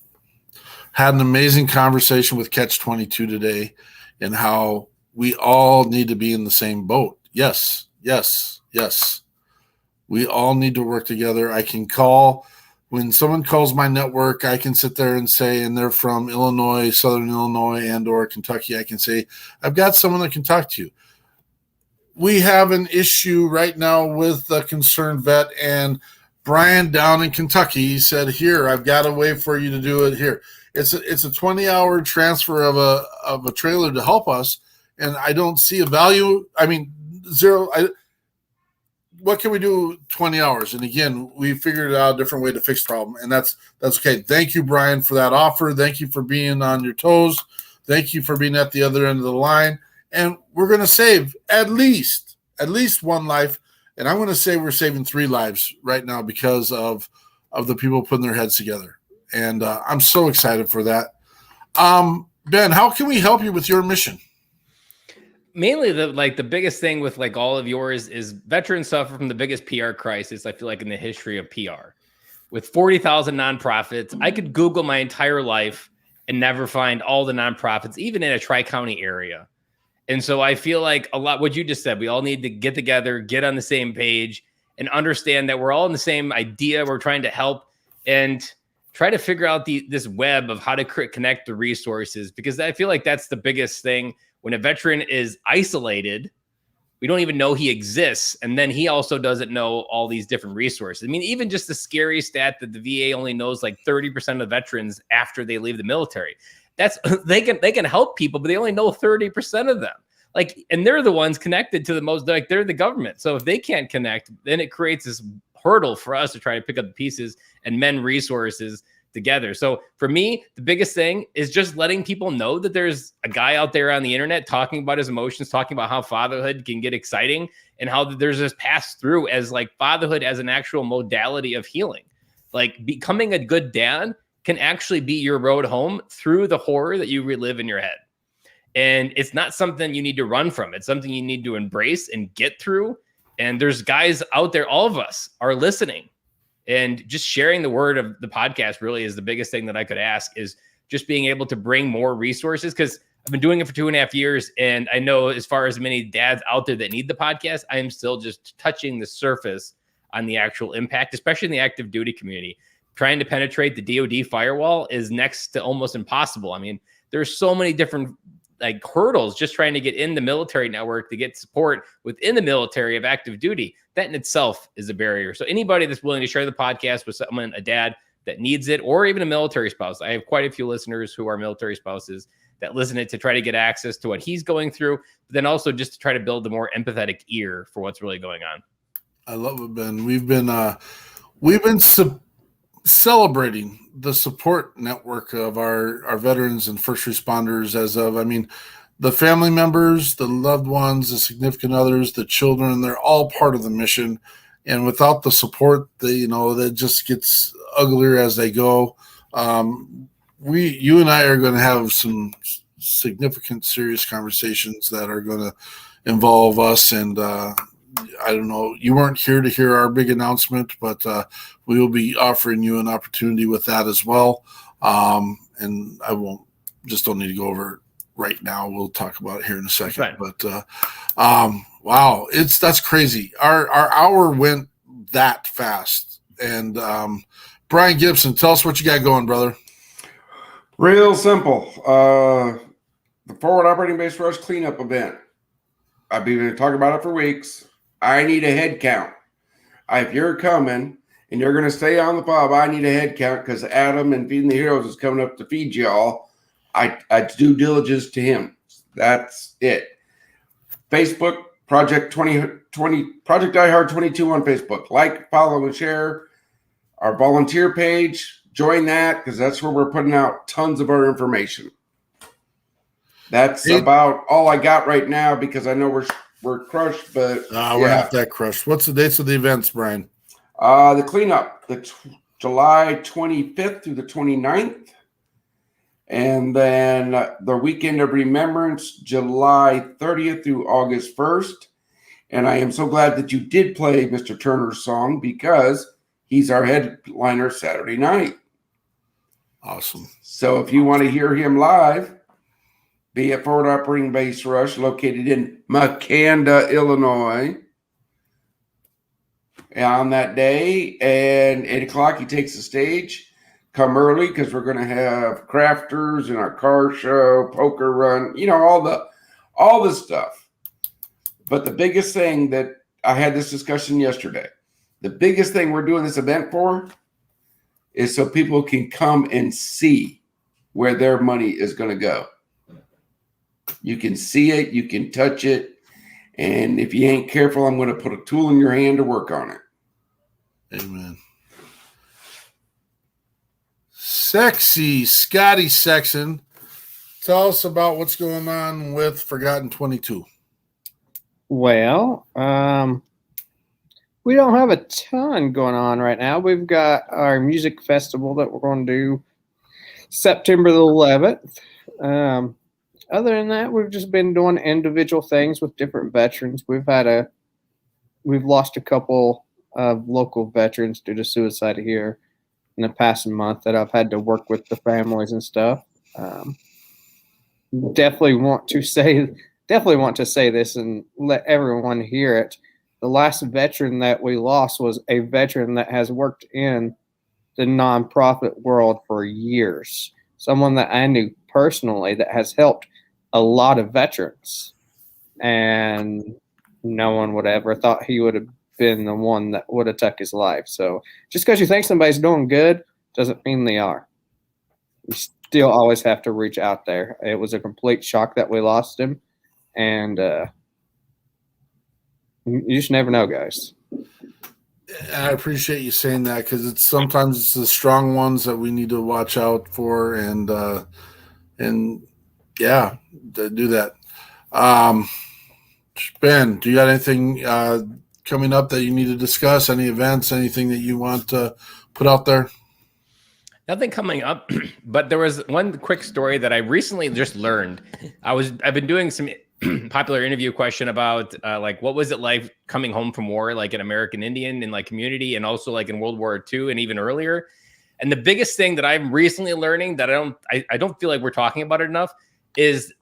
Had an amazing conversation with Catch 22 today and how we all need to be in the same boat. Yes. We all need to work together. I can call when someone calls my network, I can sit there and say, and they're from Illinois, Southern Illinois, and or Kentucky, I can say, I've got someone that can talk to you. We have an issue right now with the concerned vet, and Brian down in Kentucky, he said, here, I've got a way for you to do it here. It's a 20-hour transfer of a trailer to help us, and I don't see a value. Zero. What can we do 20 hours? And again, we figured out a different way to fix the problem, and that's okay. Thank you, Brian, for that offer. Thank you for being on your toes. Thank you for being at the other end of the line. And we're going to save at least one life. And I'm going to say we're saving 3 lives right now because of the people putting their heads together. And I'm so excited for that. Ben, how can we help you with your mission? Mainly the biggest thing with all of yours is veterans suffer from the biggest PR crisis, I feel like, in the history of PR. With 40,000 nonprofits, I could Google my entire life and never find all the nonprofits, even in a tri-county area. And so I feel like a lot, what you just said, we all need to get together, get on the same page, and understand that we're all in the same idea. We're trying to help and try to figure out this web of how to connect the resources, because I feel like that's the biggest thing. When a veteran is isolated, we don't even know he exists. And then he also doesn't know all these different resources. Even just the scary stat that the VA only knows 30% of veterans after they leave the military. That's they can help people, but they only know 30% of them. And they're the ones connected to the most, they're the government. So if they can't connect, then it creates this hurdle for us to try to pick up the pieces and mend resources together. So for me, the biggest thing is just letting people know that there's a guy out there on the internet talking about his emotions, talking about how fatherhood can get exciting and how there's this pass through as fatherhood as an actual modality of healing. Becoming a good dad can actually be your road home through the horror that you relive in your head. And it's not something you need to run from. It's something you need to embrace and get through. And there's guys out there, all of us are listening. And just sharing the word of the podcast really is the biggest thing that I could ask, is just being able to bring more resources, because I've been doing it for 2.5 years. And I know as far as many dads out there that need the podcast, I am still just touching the surface on the actual impact, especially in the active duty community. Trying to penetrate the DoD firewall is next to almost impossible. There's so many different hurdles just trying to get in the military network to get support within the military of active duty. That in itself is a barrier. So anybody that's willing to share the podcast with someone, a dad that needs it, or even a military spouse. I have quite a few listeners who are military spouses that listen to try to get access to what he's going through, but then also just to try to build a more empathetic ear for what's really going on. I love it, Ben. We've been celebrating the support network of our veterans and first responders as of, the family members, the loved ones, the significant others, the children, they're all part of the mission. And without the support, that just gets uglier as they go. You and I are going to have some significant, serious conversations that are going to involve us and I don't know, you weren't here to hear our big announcement, but we will be offering you an opportunity with that as well. And I don't need to go over it right now. We'll talk about it here in a second. Right. But wow, that's crazy. Our hour went that fast. And Brian Gibson, tell us what you got going, brother. Real simple. The Forward Operating Base Rush cleanup event. I've been talking about it for weeks. I need a head count. If you're coming and you're going to stay on the pub, I need a head count because Adam and Feeding the Heroes is coming up to feed y'all. I do diligence to him. That's it. Facebook, Project 2020, Project iHeart 22 on Facebook. Like, follow, and share our volunteer page. Join that because that's where we're putting out tons of our information. That's about all I got right now because I know we're crushed, but we're not that crushed. What's the dates of the events, Brian? The cleanup, July 25th through the 29th. And then the weekend of remembrance, July 30th through August 1st. And I am so glad that you did play Mr. Turner's song because he's our headliner Saturday night. Awesome. So if you want to hear him live, be at Forward Operating Base Rush, located in Makanda, Illinois. On that day, and 8 o'clock, he takes the stage. Come early because we're going to have crafters and our car show, poker run, all the stuff. But the biggest thing that I had this discussion yesterday, the biggest thing we're doing this event for is so people can come and see where their money is going to go. You can see it, you can touch it, and if you ain't careful, I'm going to put a tool in your hand to work on it. Amen. Sexy Scotty Sexton, tell us about what's going on with Forgotten 22. Well, we don't have a ton going on right now. We've got our music festival that we're going to do September the 11th. Other than that, we've just been doing individual things with different veterans. We've lost a couple of local veterans due to suicide here in the past month that I've had to work with the families and stuff. Definitely want to say this and let everyone hear it. The last veteran that we lost was a veteran that has worked in the nonprofit world for years. Someone that I knew personally that has helped a lot of veterans, and no one would ever thought he would have been the one that would have took his life. So just because you think somebody's doing good doesn't mean they are. You still always have to reach out there. It was a complete shock that we lost him, and you just never know, guys. I appreciate you saying that because sometimes it's the strong ones that we need to watch out for, and yeah, do that. Ben, do you got anything coming up that you need to discuss? Any events, anything that you want to put out there? Nothing coming up, but there was one quick story that I recently just learned. I've been doing some popular interview question about like what was it like coming home from war, like an American Indian in like community, and also like in World War II and even earlier. And the biggest thing that I'm recently learning that I don't feel like we're talking about it enough is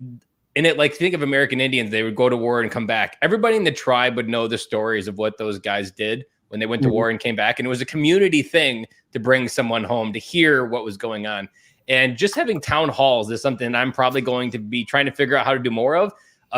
in it. Like, think of American Indians, they would go to war and come back. Everybody in the tribe would know the stories of what those guys did when they went to war and came back. And it was a community thing to bring someone home to hear what was going on. And just having town halls is something I'm probably going to be trying to figure out how to do more of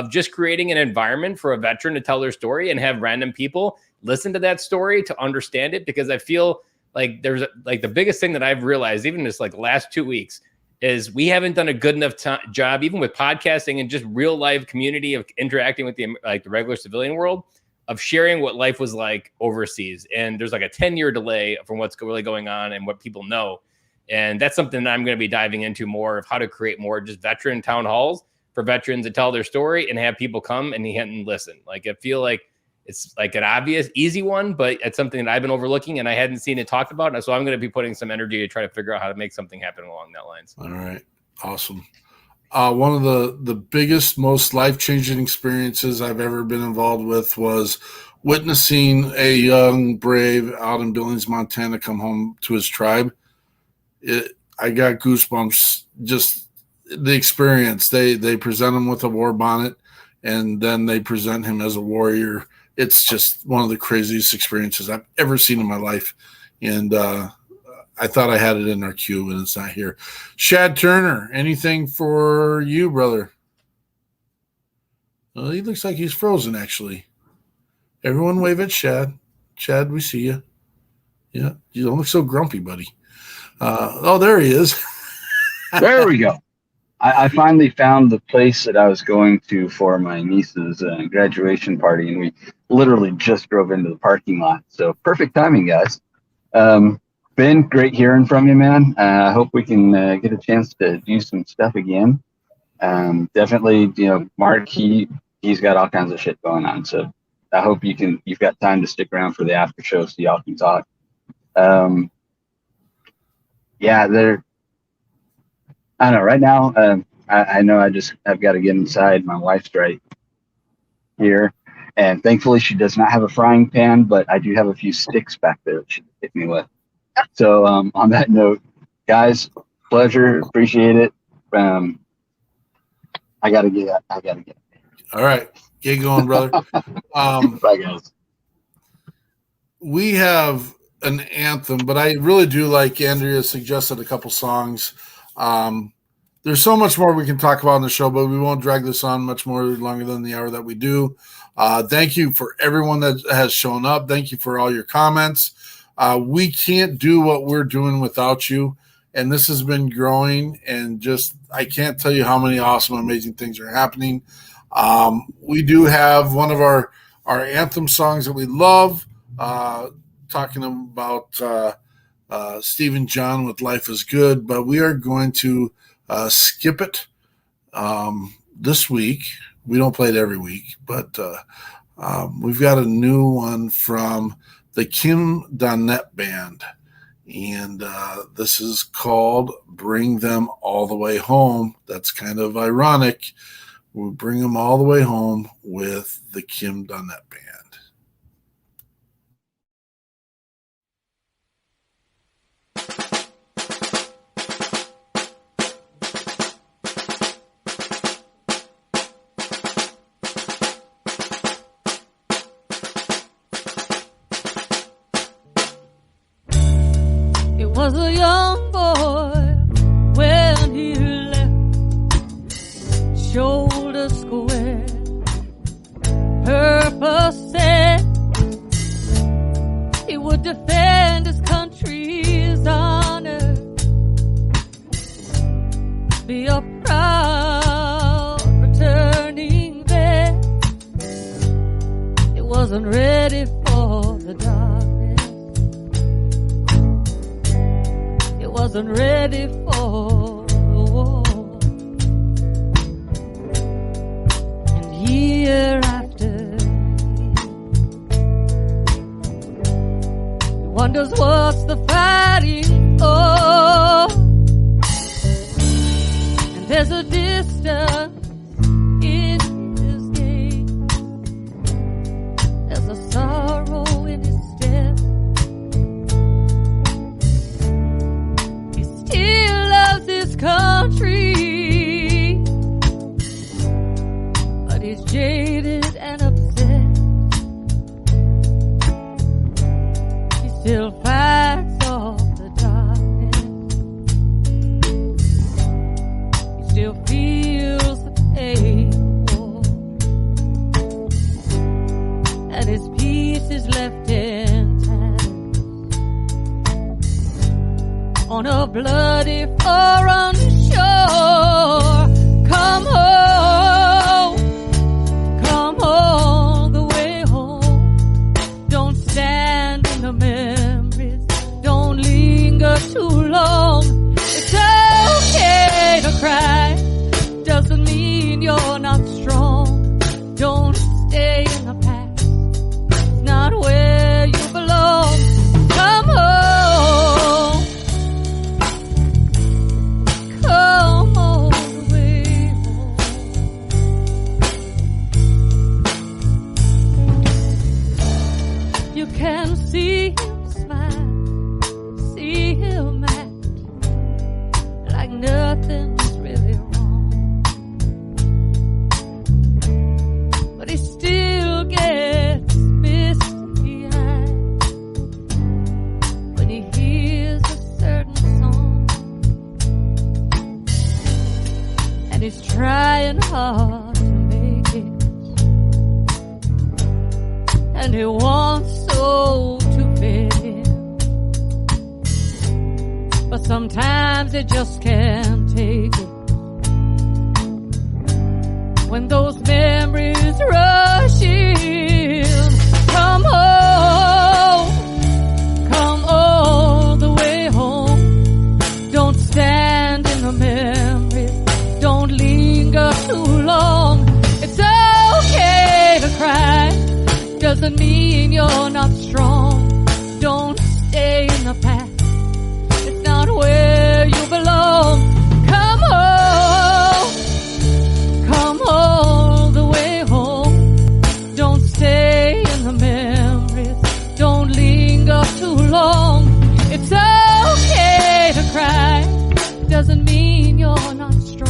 just creating an environment for a veteran to tell their story and have random people listen to that story to understand it. Because I feel like there's like the biggest thing that I've realized, even this like last 2 weeks, is we haven't done a good enough job, even with podcasting and just real life community of interacting with the regular civilian world, of sharing what life was like overseas. And there's like a 10-year delay from what's really going on and what people know. And that's something that I'm going to be diving into more of, how to create more just veteran town halls for veterans to tell their story and have people come and listen. Like, I feel like it's like an obvious, easy one, but it's something that I've been overlooking and I hadn't seen it talked about. And so I'm going to be putting some energy to try to figure out how to make something happen along that lines. All right. Awesome. One of the biggest, most life-changing experiences I've ever been involved with was witnessing a young brave out in Billings, Montana, come home to his tribe, I got goosebumps. Just the experience. They present him with a war bonnet, and then they present him as a warrior. It's just one of the craziest experiences I've ever seen in my life. And I thought I had it in our queue, and it's not here. Shad Turner, anything for you, brother? Well, he looks like he's frozen, actually. Everyone wave at Shad. Shad, we see you. Yeah, you don't look so grumpy, buddy. There he is. There we go. I finally found the place that I was going to for my niece's graduation party, and we literally just drove into the parking lot. So perfect timing, guys. Ben, great hearing from you, man. I hope we can get a chance to do some stuff again. Definitely, Mark, he's got all kinds of shit going on. So I hope you've got time to stick around for the after show so y'all can talk. I don't know. Right now, I know I've got to get inside. My wife's right here. And thankfully, she does not have a frying pan, but I do have a few sticks back there that she can hit me with. So on that note, guys, pleasure. Appreciate it. I got to get. All right. Get going, brother. Bye, guys. We have an anthem, but I really do like Andrea suggested a couple songs. There's so much more we can talk about on the show, but we won't drag this on much more longer than the hour that we do. Thank you for everyone that has shown up. Thank you for all your comments. We can't do what we're doing without you, and this has been growing, and just I can't tell you how many awesome, amazing things are happening. We do have one of our anthem songs that we love, talking about Stephen John with Life is Good, but we are going to skip it this week. We don't play it every week, but we've got a new one from the Kim Donette Band, and this is called Bring Them All the Way Home. That's kind of ironic. We'll bring them all the way home with the Kim Donette Band. Was a young boy when he left, shoulder square, purpose set. He would defend his country's honor, be a proud returning vet. He wasn't ready for the dark. Wasn't ready for the war. And year after, he wonders what's the fighting for. And there's a distance in his game, there's a sorrow in his step. Country, but he's jaded and upset. He still fights off the darkness. He still feels the pain of war, and his peace is left intact on a bloody foreign shore. Come all the way home. Don't stand in the memories, don't linger too long. It's okay to cry, doesn't mean you're not strong. Don't stay in the past, it's not where you belong. Come home. Come on. trying hard to make it, and he wants so to fit in, but sometimes he just can't take it. When those memories rush in, come home, come all the way home. Don't stand in the memories, don't linger too long. It's okay to cry, doesn't mean you're not strong. Don't stay in the past, it's not where you belong. Come home, come all the way home. Don't stay in the memories, don't linger too long. It's okay to cry, doesn't mean you're not strong.